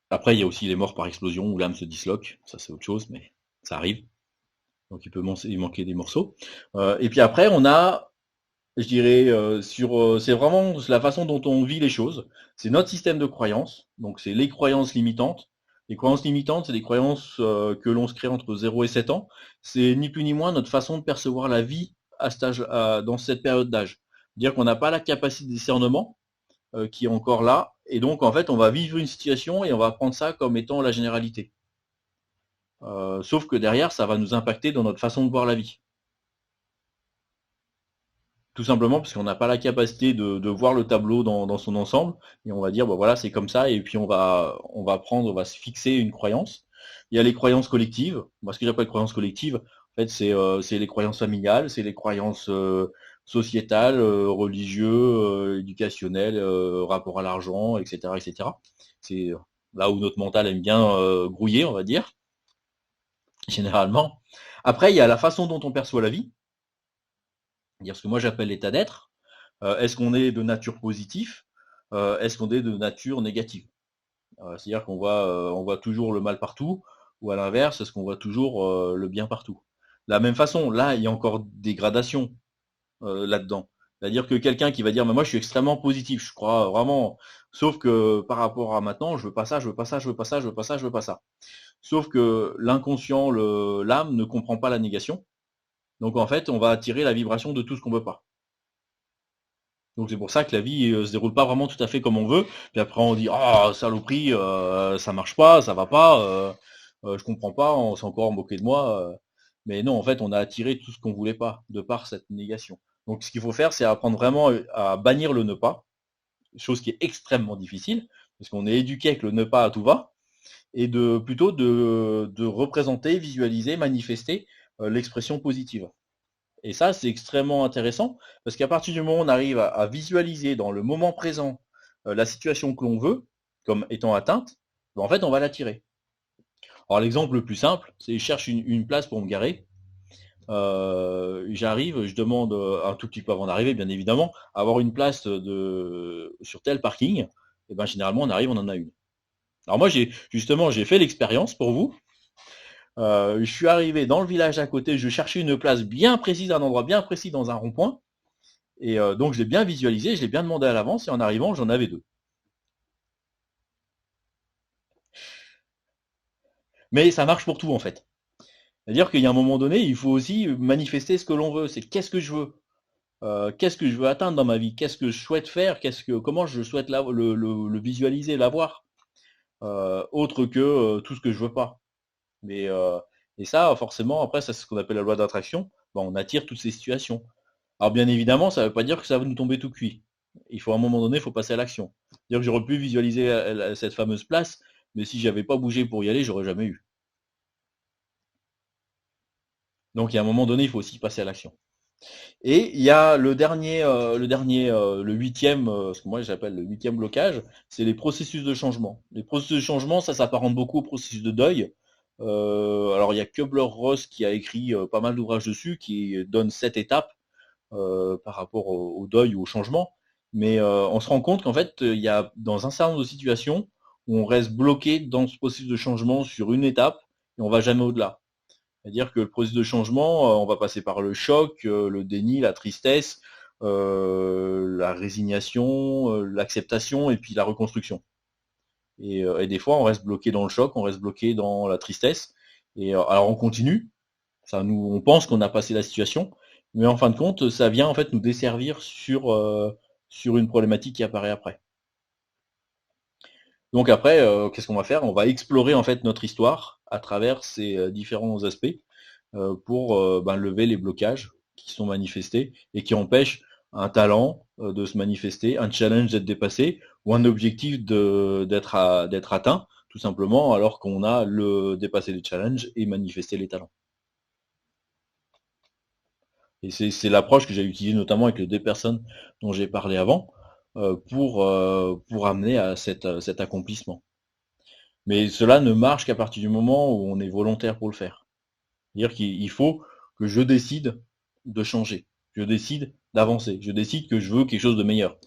Après, il y a aussi les morts par explosion où l'âme se disloque. Ça, c'est autre chose, mais ça arrive. Donc il peut manquer des morceaux. Et puis après, on a, je dirais, c'est vraiment la façon dont on vit les choses. C'est notre système de croyances. Donc c'est les croyances limitantes. Les croyances limitantes, c'est des croyances que l'on se crée entre 0 et 7 ans. C'est ni plus ni moins notre façon de percevoir la vie dans cette période d'âge. C'est-à-dire qu'on n'a pas la capacité de discernement qui est encore là. Et donc, en fait, on va vivre une situation et on va prendre ça comme étant la généralité. Sauf que derrière, ça va nous impacter dans notre façon de voir la vie. Tout simplement parce qu'on n'a pas la capacité de voir le tableau dans son ensemble. Et on va dire, bah voilà, c'est comme ça. Et puis on va se fixer une croyance. Il y a les croyances collectives. Moi, ce que j'appelle croyances collectives, en fait, c'est les croyances familiales, c'est les croyances sociétales, religieux, éducationnelles, rapport à l'argent, etc., etc. C'est là où notre mental aime bien grouiller, on va dire, généralement. Après, il y a la façon dont on perçoit la vie, c'est-à-dire ce que moi j'appelle l'état d'être. Est-ce qu'on est de nature positive? Est-ce qu'on est de nature négative? C'est-à-dire on voit toujours le mal partout, ou à l'inverse, est-ce qu'on voit toujours le bien partout? De la même façon, là, il y a encore des gradations là-dedans. C'est-à-dire que quelqu'un qui va dire, mais moi je suis extrêmement positif, je crois vraiment, sauf que par rapport à maintenant, je veux pas ça, je veux pas ça, je veux pas ça, je veux pas ça, je veux pas ça. Sauf que l'inconscient, l'âme ne comprend pas la négation. Donc en fait, on va attirer la vibration de tout ce qu'on veut pas. Donc c'est pour ça que la vie se déroule pas vraiment tout à fait comme on veut. Puis après on dit ah saloperie, ça marche pas, ça va pas, je comprends pas, on s'est encore moqué de moi. Mais non, en fait, on a attiré tout ce qu'on voulait pas de par cette négation. Donc ce qu'il faut faire, c'est apprendre vraiment à bannir le ne pas, chose qui est extrêmement difficile, parce qu'on est éduqué avec le ne pas à tout va, et plutôt de représenter, visualiser, manifester l'expression positive. Et ça, c'est extrêmement intéressant, parce qu'à partir du moment où on arrive à visualiser dans le moment présent la situation que l'on veut, comme étant atteinte, en fait, on va l'attirer. Alors l'exemple le plus simple, c'est je cherche une place pour me garer. J'arrive, je demande un tout petit peu avant d'arriver, bien évidemment, à avoir une place sur tel parking. Et ben généralement, on arrive, on en a une. Alors moi, j'ai fait l'expérience pour vous. Je suis arrivé dans le village à côté, je cherchais une place bien précise, un endroit bien précis dans un rond-point. Et donc je l'ai bien visualisé, je l'ai bien demandé à l'avance, et en arrivant, j'en avais 2. Mais ça marche pour tout en fait. C'est-à-dire qu'il y a un moment donné, il faut aussi manifester ce que l'on veut. C'est qu'est-ce que je veux, qu'est-ce que je veux atteindre dans ma vie, qu'est-ce que je souhaite faire, comment je souhaite le visualiser, l'avoir, autre que tout ce que je veux pas. Mais et ça, forcément, après, ça c'est ce qu'on appelle la loi d'attraction. Ben, on attire toutes ces situations. Alors bien évidemment, ça ne veut pas dire que ça va nous tomber tout cuit. Il faut à un moment donné, il faut passer à l'action. C'est-à-dire que j'aurais pu visualiser cette fameuse place, mais si j'avais pas bougé pour y aller, j'aurais jamais eu. Donc il y a un moment donné, il faut aussi passer à l'action. Et il y a le huitième, ce que moi j'appelle le 8e blocage, c'est les processus de changement. Les processus de changement, ça s'apparente beaucoup au processus de deuil. Alors il y a Kubler-Ross qui a écrit pas mal d'ouvrages dessus, qui donne 7 étapes par rapport au deuil ou au changement. Mais on se rend compte qu'en fait, il y a dans un certain nombre de situations où on reste bloqué dans ce processus de changement sur une étape et on va jamais au-delà. C'est-à-dire que le processus de changement, on va passer par le choc, le déni, la tristesse, la résignation, l'acceptation et puis la reconstruction. Et des fois, on reste bloqué dans le choc, on reste bloqué dans la tristesse. Et alors on continue, on pense qu'on a passé la situation, mais en fin de compte, ça vient en fait nous desservir sur une problématique qui apparaît après. Donc après, qu'est-ce qu'on va faire? On va explorer en fait notre histoire à travers ces différents aspects pour lever les blocages qui sont manifestés et qui empêchent un talent de se manifester, un challenge d'être dépassé ou un objectif d'être atteint, tout simplement, alors qu'on a dépassé les challenges et manifesté les talents. Et c'est l'approche que j'ai utilisée notamment avec les 2 personnes dont j'ai parlé avant, pour amener à cet accomplissement. Mais cela ne marche qu'à partir du moment où on est volontaire pour le faire. C'est-à-dire qu'il faut que je décide de changer, je décide d'avancer, je décide que je veux quelque chose de meilleur.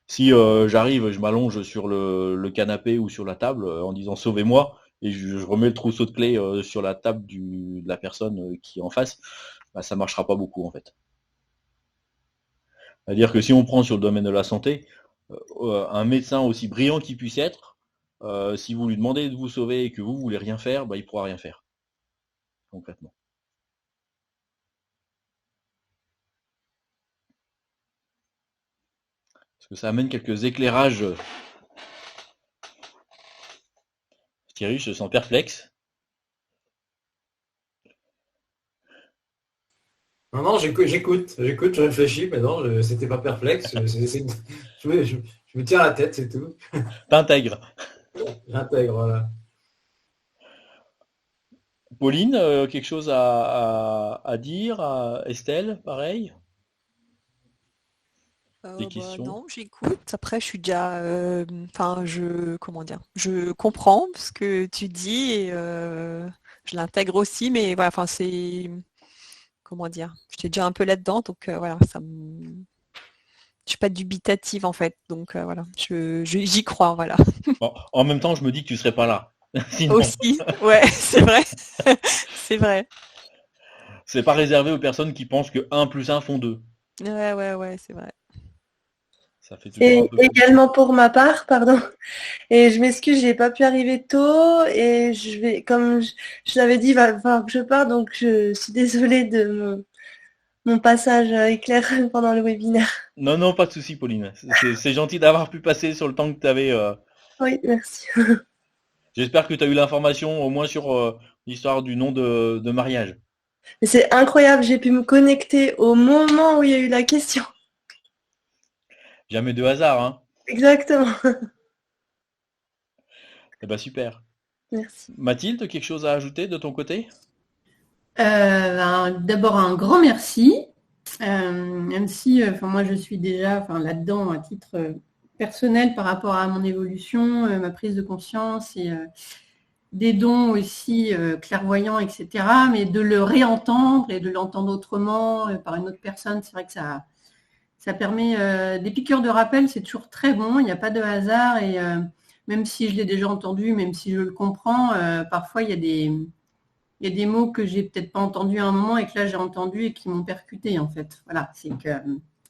Si j'arrive, je m'allonge sur le canapé ou sur la table en disant sauvez-moi, et je remets le trousseau de clés sur la table de la personne qui est en face, ça ne marchera pas beaucoup en fait. C'est-à-dire que si on prend sur le domaine de la santé, un médecin aussi brillant qu'il puisse être, si vous lui demandez de vous sauver et que vous ne voulez rien faire, il ne pourra rien faire, concrètement. Parce que ça amène quelques éclairages. Thierry, je te sens perplexe. Non, j'écoute, je réfléchis, mais non, c'était pas perplexe. Je me tiens à la tête, c'est tout. T'intègres. J'intègre, voilà. Pauline, quelque chose à dire à Estelle, pareil? Des Bah, questions? non, j'écoute. Après, je suis déjà, enfin, comment dire, je comprends ce que tu dis et je l'intègre aussi, mais voilà, enfin, comment dire, j'étais déjà un peu là-dedans, donc voilà, je suis pas dubitative en fait, donc voilà, j'y crois, voilà. Bon, en même temps, je me dis que tu serais pas là. Sinon, Aussi, ouais, c'est vrai, c'est vrai. c'est pas réservé aux personnes qui pensent que un plus un font 2. Ouais, ouais, ouais, c'est vrai. Ça fait toujours un Et peu plus. également pour ma part, pardon. Et je m'excuse, j'ai pas pu arriver tôt et comme je l'avais dit, il va falloir que je parte, donc je suis désolée de mon passage éclair pendant le webinaire. Non, non, pas de souci, Pauline. C'est gentil d'avoir pu passer sur le temps que tu avais. Oui, merci. J'espère que tu as eu l'information au moins sur l'histoire du nom de mariage. Mais c'est incroyable, j'ai pu me connecter au moment où il y a eu la question. Jamais de hasard, hein. Exactement. Eh ben super. Merci. Mathilde, quelque chose à ajouter de ton côté? D'abord un grand merci, même si moi je suis déjà là-dedans à titre personnel par rapport à mon évolution, ma prise de conscience et des dons aussi clairvoyants, etc. Mais de le réentendre et de l'entendre autrement par une autre personne, c'est vrai que ça permet des piqûres de rappel, c'est toujours très bon, il n'y a pas de hasard et même si je l'ai déjà entendu, même si je le comprends, parfois il y a des mots que j'ai peut-être pas entendus à un moment et que là j'ai entendu et qui m'ont percuté en fait. Voilà, c'est que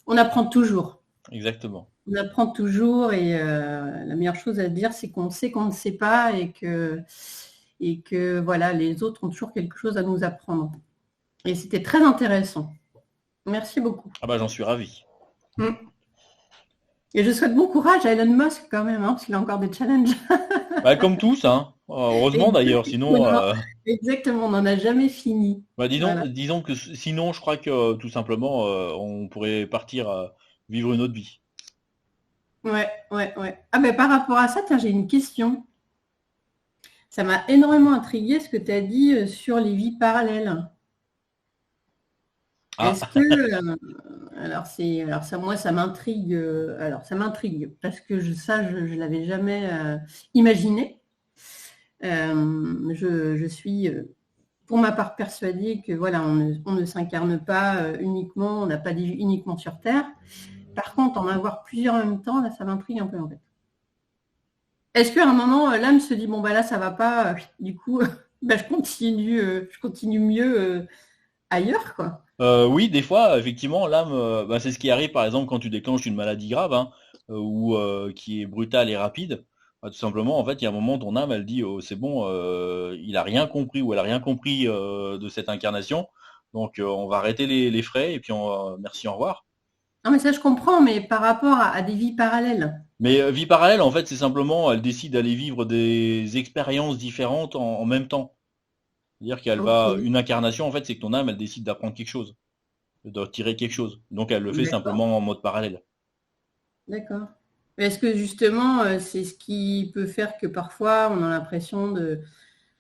on apprend toujours. Exactement. On apprend toujours et la meilleure chose à dire, c'est qu'on sait qu'on ne sait pas et que voilà, les autres ont toujours quelque chose à nous apprendre. Et c'était très intéressant. Merci beaucoup. Ah bah j'en suis ravi. Et je souhaite bon courage à Elon Musk quand même, parce qu'il a encore des challenges. Bah, comme tous, hein. Heureusement d'ailleurs, sinon. Exactement, on n'en a jamais fini. Bah, Voilà. disons que sinon, je crois que tout simplement, on pourrait partir vivre une autre vie. Ouais. Ah ben par rapport à ça, tiens, j'ai une question. Ça m'a énormément intrigué ce que tu as dit sur les vies parallèles. Ah. Est-ce que alors ça moi ça m'intrigue parce que je l'avais jamais imaginé. Je suis pour ma part persuadée que voilà on ne s'incarne pas uniquement, on n'a pas des vies uniquement sur Terre. Par contre, en avoir plusieurs en même temps, là ça m'intrigue un peu en fait. Est-ce qu'à un moment l'âme se dit bon bah là ça va pas, du coup je continue mieux ailleurs quoi. Oui, des fois, effectivement, l'âme, bah, c'est ce qui arrive par exemple quand tu déclenches une maladie grave, hein, ou qui est brutale et rapide. Bah, tout simplement, en fait, il y a un moment, ton âme, elle dit, oh, c'est bon, il a rien compris ou elle a rien compris de cette incarnation, donc on va arrêter les frais et puis merci, au revoir. Non mais ça je comprends, mais par rapport à des vies parallèles. Mais vie parallèle, en fait, c'est simplement, elle décide d'aller vivre des expériences différentes en même temps. C'est-à-dire qu'elle va, Ok, une incarnation, en fait, c'est que ton âme, elle décide d'apprendre quelque chose, de tirer quelque chose. Donc elle le fait d'accord, simplement en mode parallèle. d'accord. Mais est-ce que justement c'est ce qui peut faire que parfois on a l'impression de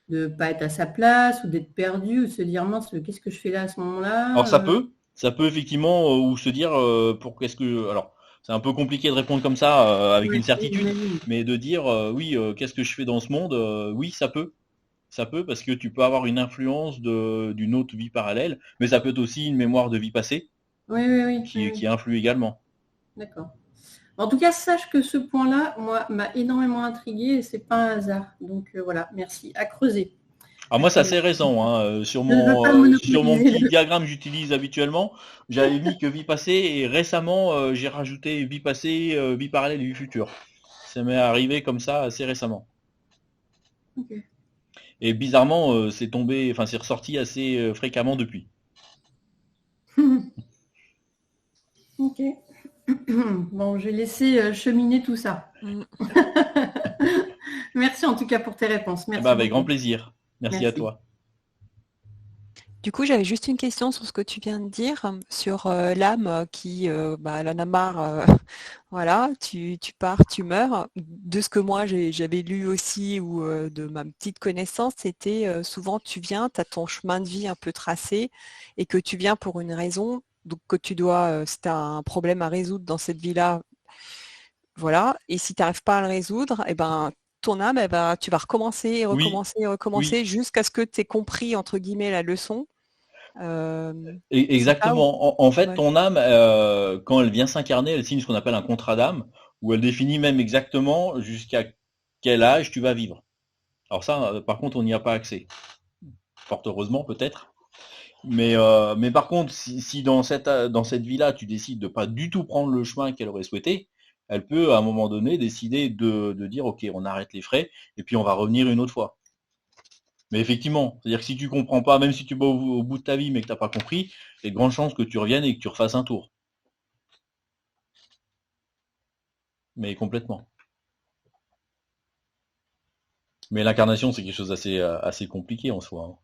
ne pas être à sa place ou d'être perdu ou de se dire mince, qu'est-ce que je fais là à ce Alors moment-là ça peut effectivement, ou se dire, pour qu'est-ce que, alors c'est un peu compliqué de répondre comme ça avec Ouais, une certitude, j'imagine. mais de dire oui, qu'est-ce que je fais dans ce monde, oui, ça peut parce que tu peux avoir une influence d'une autre vie parallèle, mais ça peut être aussi une mémoire de vie passée Oui. qui influe également. D'accord. En tout cas, sache que ce point-là, moi, m'a énormément intrigué et c'est pas un hasard. Donc voilà, merci. À creuser. Alors moi c'est assez récent, hein, Je ne veux pas sur mon monopoliser. petit diagramme que j'utilise habituellement, j'avais mis que vie passée et récemment j'ai rajouté vie passée, vie parallèle et vie future. Ça m'est arrivé comme ça assez récemment. Ok. Et bizarrement c'est tombé, enfin c'est ressorti assez fréquemment depuis. Ok. Bon, je vais laisser cheminer tout ça. Mm. Merci en tout cas pour tes réponses. Eh Merci ben, avec grand beaucoup. plaisir. Merci à Merci. toi. Du coup, j'avais juste une question sur ce que tu viens de dire, sur l'âme qui, elle en a marre, voilà, tu pars, tu meurs. De ce que moi j'avais lu aussi, ou de ma petite connaissance, c'était souvent tu viens, tu as ton chemin de vie un peu tracé, et que tu viens pour une raison, donc que tu dois, si tu as un problème à résoudre dans cette vie-là, voilà, et si tu n'arrives pas à le résoudre, et ben ton âme, tu vas recommencer, et Oui, recommencer, et oui, recommencer, jusqu'à ce que tu aies compris, entre guillemets, la leçon. Euh, c'est ça ou... exactement. En fait, Ouais. ton âme, quand elle vient s'incarner, elle signe ce qu'on appelle un contrat d'âme, où elle définit même exactement jusqu'à quel âge tu vas vivre. Alors ça, par contre, on n'y a pas accès. Fort heureusement, peut-être. Mais par contre, si dans cette vie-là, tu décides de pas du tout prendre le chemin qu'elle aurait souhaité, elle peut, à un moment donné, décider de dire, OK, on arrête les frais, et puis on va revenir une autre fois. Mais effectivement, c'est-à-dire que si tu comprends pas, même si tu vas au bout de ta vie, mais que tu n'as pas compris, il y a de grandes chances que tu reviennes et que tu refasses un tour. Mais complètement. Mais l'incarnation, c'est quelque chose assez compliqué en soi, hein.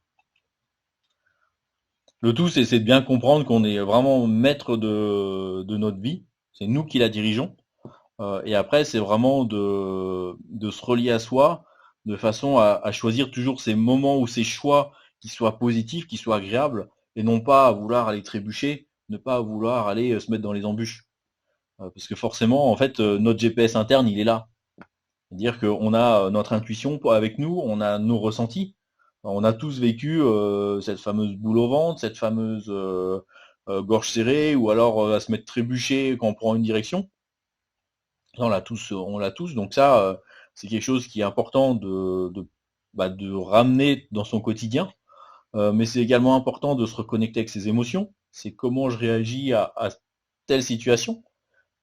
Le tout, c'est de bien comprendre qu'on est vraiment maître de notre vie. C'est nous qui la dirigeons. Et après, c'est vraiment de se relier à soi de façon à choisir toujours ces moments ou ces choix qui soient positifs, qui soient agréables, et non pas à vouloir aller trébucher, ne pas vouloir aller se mettre dans les embûches. Parce que forcément, en fait, notre GPS interne, il est là. C'est-à-dire qu'on a notre intuition avec nous, on a nos ressentis. On a tous vécu cette fameuse boule au ventre, cette fameuse gorge serrée, ou alors à se mettre trébucher quand on prend une direction. On l'a tous. Donc ça, c'est quelque chose qui est important de ramener dans son quotidien. Mais c'est également important de se reconnecter avec ses émotions. C'est comment je réagis à telle situation.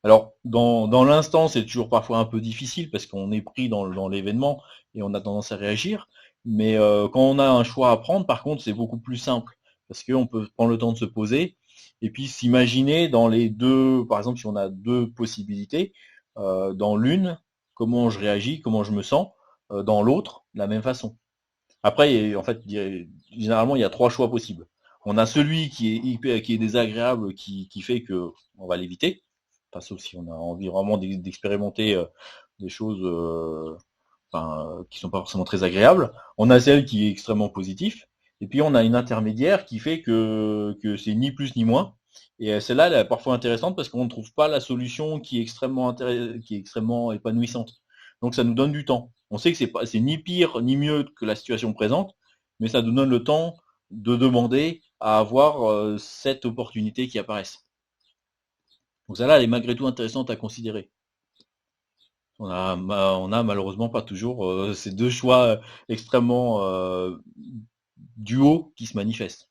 Alors, dans l'instant, c'est toujours parfois un peu difficile parce qu'on est pris dans l'événement et on a tendance à réagir. Mais quand on a un choix à prendre, par contre, c'est beaucoup plus simple parce qu'on peut prendre le temps de se poser et puis s'imaginer dans les deux, par exemple, si on a deux possibilités, dans l'une, comment je réagis, comment je me sens, dans l'autre, de la même façon. Après, en fait, généralement, il y a trois choix possibles. On a celui qui est désagréable, qui fait que on va l'éviter, enfin, sauf si on a envie vraiment d'expérimenter des choses qui sont pas forcément très agréables. On a celle qui est extrêmement positive, et puis on a une intermédiaire qui fait que c'est ni plus ni moins. Et celle-là, elle est parfois intéressante parce qu'on ne trouve pas la solution qui est extrêmement épanouissante. Donc ça nous donne du temps. On sait que c'est ni pire ni mieux que la situation présente, mais ça nous donne le temps de demander à avoir cette opportunité qui apparaisse. Donc celle-là, elle est malgré tout intéressante à considérer. On a malheureusement pas toujours ces deux choix extrêmement duaux qui se manifestent.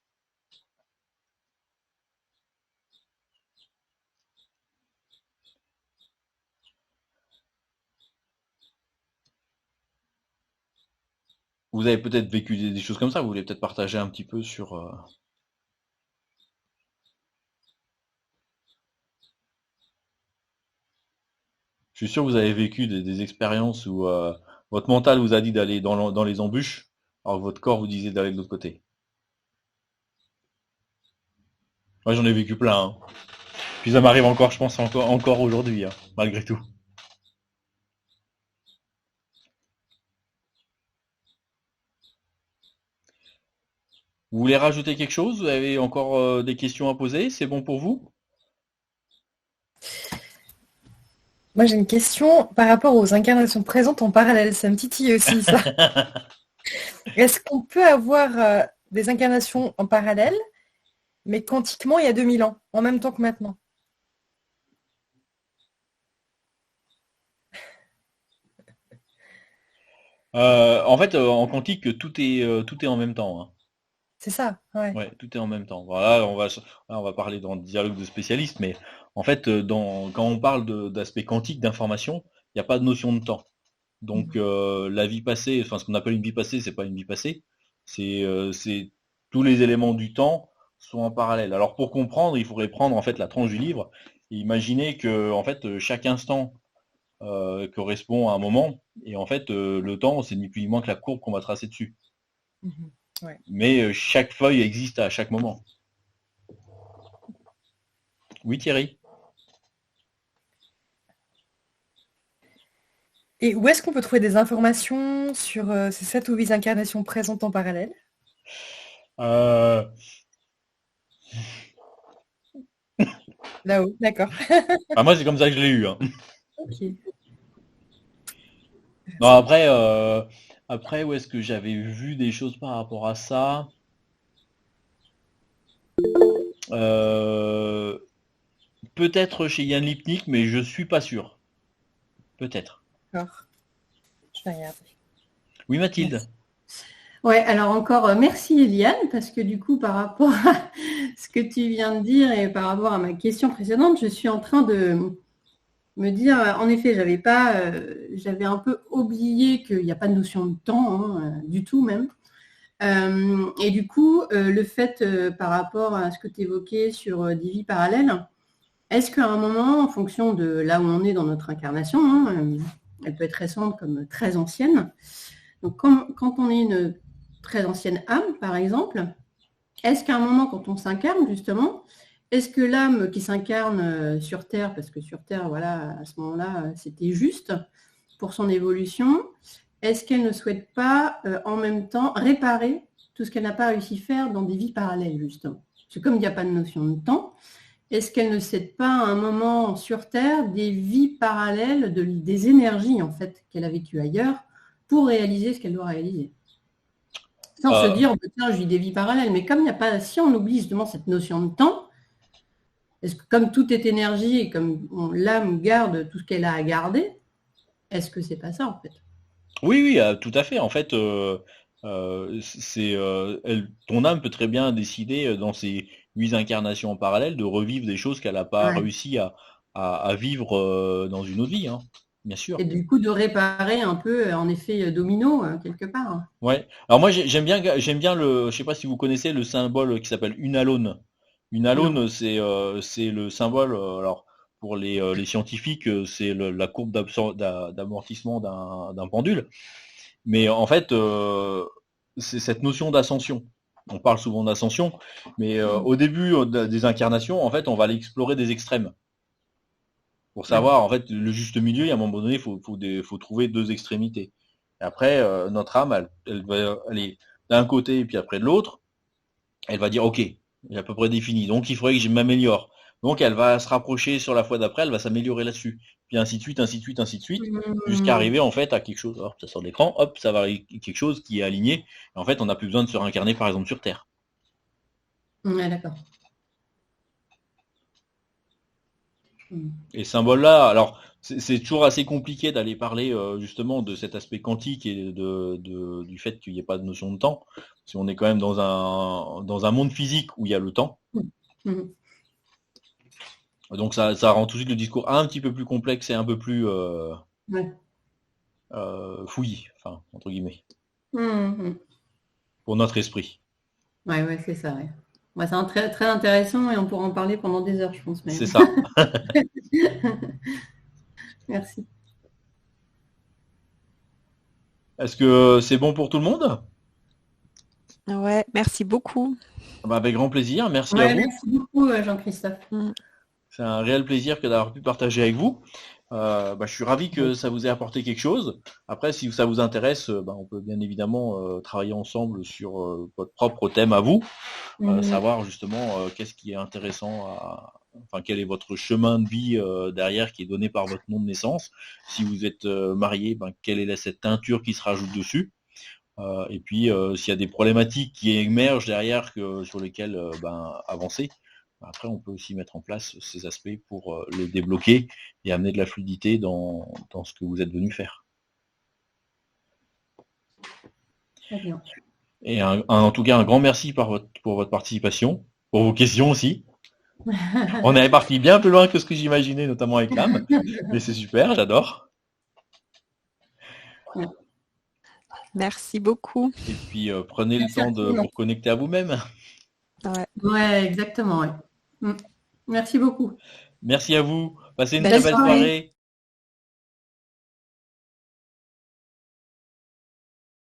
Vous avez peut-être vécu des choses comme ça, vous voulez peut-être partager un petit peu sur... Je suis sûr que vous avez vécu des expériences où votre mental vous a dit d'aller dans les embûches, alors que votre corps vous disait d'aller de l'autre côté. Moi j'en ai vécu plein, hein. Puis ça m'arrive encore, je pense, encore aujourd'hui, hein, malgré tout. Vous voulez rajouter quelque chose? Vous avez encore des questions à poser? C'est bon pour vous? Moi, j'ai une question par rapport aux incarnations présentes en parallèle. Ça me titille aussi, ça. Est-ce qu'on peut avoir des incarnations en parallèle, mais quantiquement il y a 2000 ans, en même temps que maintenant? En fait, en quantique, tout est en même temps, hein. C'est ça, ouais. Ouais, tout est en même temps. Voilà, on va parler dans le dialogue de spécialistes, mais en fait, quand on parle d'aspect quantique, d'information, il n'y a pas de notion de temps. Donc, la vie passée, enfin ce qu'on appelle une vie passée, c'est pas une vie passée. C'est tous les éléments du temps sont en parallèle. Alors pour comprendre, il faudrait prendre en fait la tranche du livre et imaginer que en fait chaque instant correspond à un moment et en fait le temps c'est ni plus ni moins que la courbe qu'on va tracer dessus. Mhm. Ouais. Mais chaque feuille existe à chaque moment. Oui, Thierry? Et où est-ce qu'on peut trouver des informations sur ces 7 ou 8 incarnations présentes en parallèle? Là-haut, d'accord. Moi, c'est comme ça que je l'ai eu. Hein. Ok. Non, après, où est-ce que j'avais vu des choses par rapport à ça? Peut-être chez Yann Lipnik, mais je suis pas sûr. Peut-être. D'accord. Je vais regarder. Oui, Mathilde. Merci. Ouais, alors encore merci Eliane, parce que du coup, par rapport à ce que tu viens de dire et par rapport à ma question précédente, je suis en train de me dire, en effet, j'avais un peu oublié qu'il n'y a pas de notion de temps, du tout même. Et du coup, le fait par rapport à ce que tu évoquais sur des vies parallèles, est-ce qu'à un moment, en fonction de là où on est dans notre incarnation, elle peut être récente comme très ancienne, donc quand on est une très ancienne âme, par exemple, est-ce qu'à un moment, quand on s'incarne, justement, est-ce que l'âme qui s'incarne sur Terre, parce que sur Terre, voilà, à ce moment-là, c'était juste pour son évolution, est-ce qu'elle ne souhaite pas, en même temps, réparer tout ce qu'elle n'a pas réussi à faire dans des vies parallèles, justement? Parce que comme il n'y a pas de notion de temps, est-ce qu'elle ne cède pas à un moment sur Terre des vies parallèles, des énergies, en fait, qu'elle a vécues ailleurs, pour réaliser ce qu'elle doit réaliser? Sans se dire, tiens, je vis des vies parallèles. Mais comme il n'y a pas, si on oublie justement cette notion de temps, est-ce que comme tout est énergie et comme l'âme garde tout ce qu'elle a à garder, est-ce que c'est pas ça en fait? Oui, tout à fait. En fait, ton âme peut très bien décider dans ses 8 incarnations en parallèle de revivre des choses qu'elle n'a pas réussi à vivre dans une autre vie, hein. Bien sûr. Et du coup, de réparer un peu en effet domino quelque part. Ouais. Alors moi j'aime bien je sais pas si vous connaissez le symbole qui s'appelle une alone. Une alone, c'est le symbole. Alors pour les scientifiques, c'est la courbe d'amortissement d'un pendule. Mais en fait, c'est cette notion d'ascension. On parle souvent d'ascension, mais au début des incarnations, en fait, on va aller explorer des extrêmes. Pour savoir, en fait, le juste milieu, et à un moment donné, il faut trouver 2 extrémités. Et après, notre âme, elle va aller d'un côté et puis après de l'autre. Elle va dire, ok, j'ai à peu près défini. Donc, il faudrait que je m'améliore. Donc, elle va se rapprocher sur la fois d'après, elle va s'améliorer là-dessus. Puis ainsi de suite, ainsi de suite, ainsi de suite, jusqu'à arriver en fait à quelque chose. Alors, ça sort d'écran, hop, ça va arriver quelque chose qui est aligné. Et en fait, on n'a plus besoin de se réincarner, par exemple, sur Terre. Ouais, d'accord. Et symbole-là, alors c'est toujours assez compliqué d'aller parler justement de cet aspect quantique et du fait qu'il n'y ait pas de notion de temps. Si on est quand même dans un monde physique où il y a le temps. Donc ça rend tout de suite le discours un petit peu plus complexe et un peu plus fouillis, enfin, entre guillemets. Pour notre esprit. Ouais, c'est ça, ouais. Ouais, c'est très, très intéressant et on pourra en parler pendant des heures, je pense. C'est ça. Merci. Est-ce que c'est bon pour tout le monde? Ouais, merci beaucoup. Avec grand plaisir, merci à vous. Merci beaucoup Jean-Christophe. C'est un réel plaisir que d'avoir pu partager avec vous. Je suis ravi que ça vous ait apporté quelque chose. Après, si ça vous intéresse, on peut bien évidemment travailler ensemble sur votre propre thème à vous, savoir justement qu'est-ce qui est intéressant, quel est votre chemin de vie derrière qui est donné par votre nom de naissance. Si vous êtes marié, quelle est cette teinture qui se rajoute dessus. Et puis, s'il y a des problématiques qui émergent derrière sur lesquelles avancer. Après, on peut aussi mettre en place ces aspects pour le débloquer et amener de la fluidité dans ce que vous êtes venu faire. Très bien. Et en tout cas, un grand merci pour votre participation, pour vos questions aussi. On est parti bien plus loin que ce que j'imaginais, notamment avec l'âme. Mais c'est super, j'adore. Merci beaucoup. Et puis, prenez le temps de vous reconnecter à vous-même. Ouais, exactement. Ouais. Merci beaucoup. Merci à vous. Passez une très belle soirée.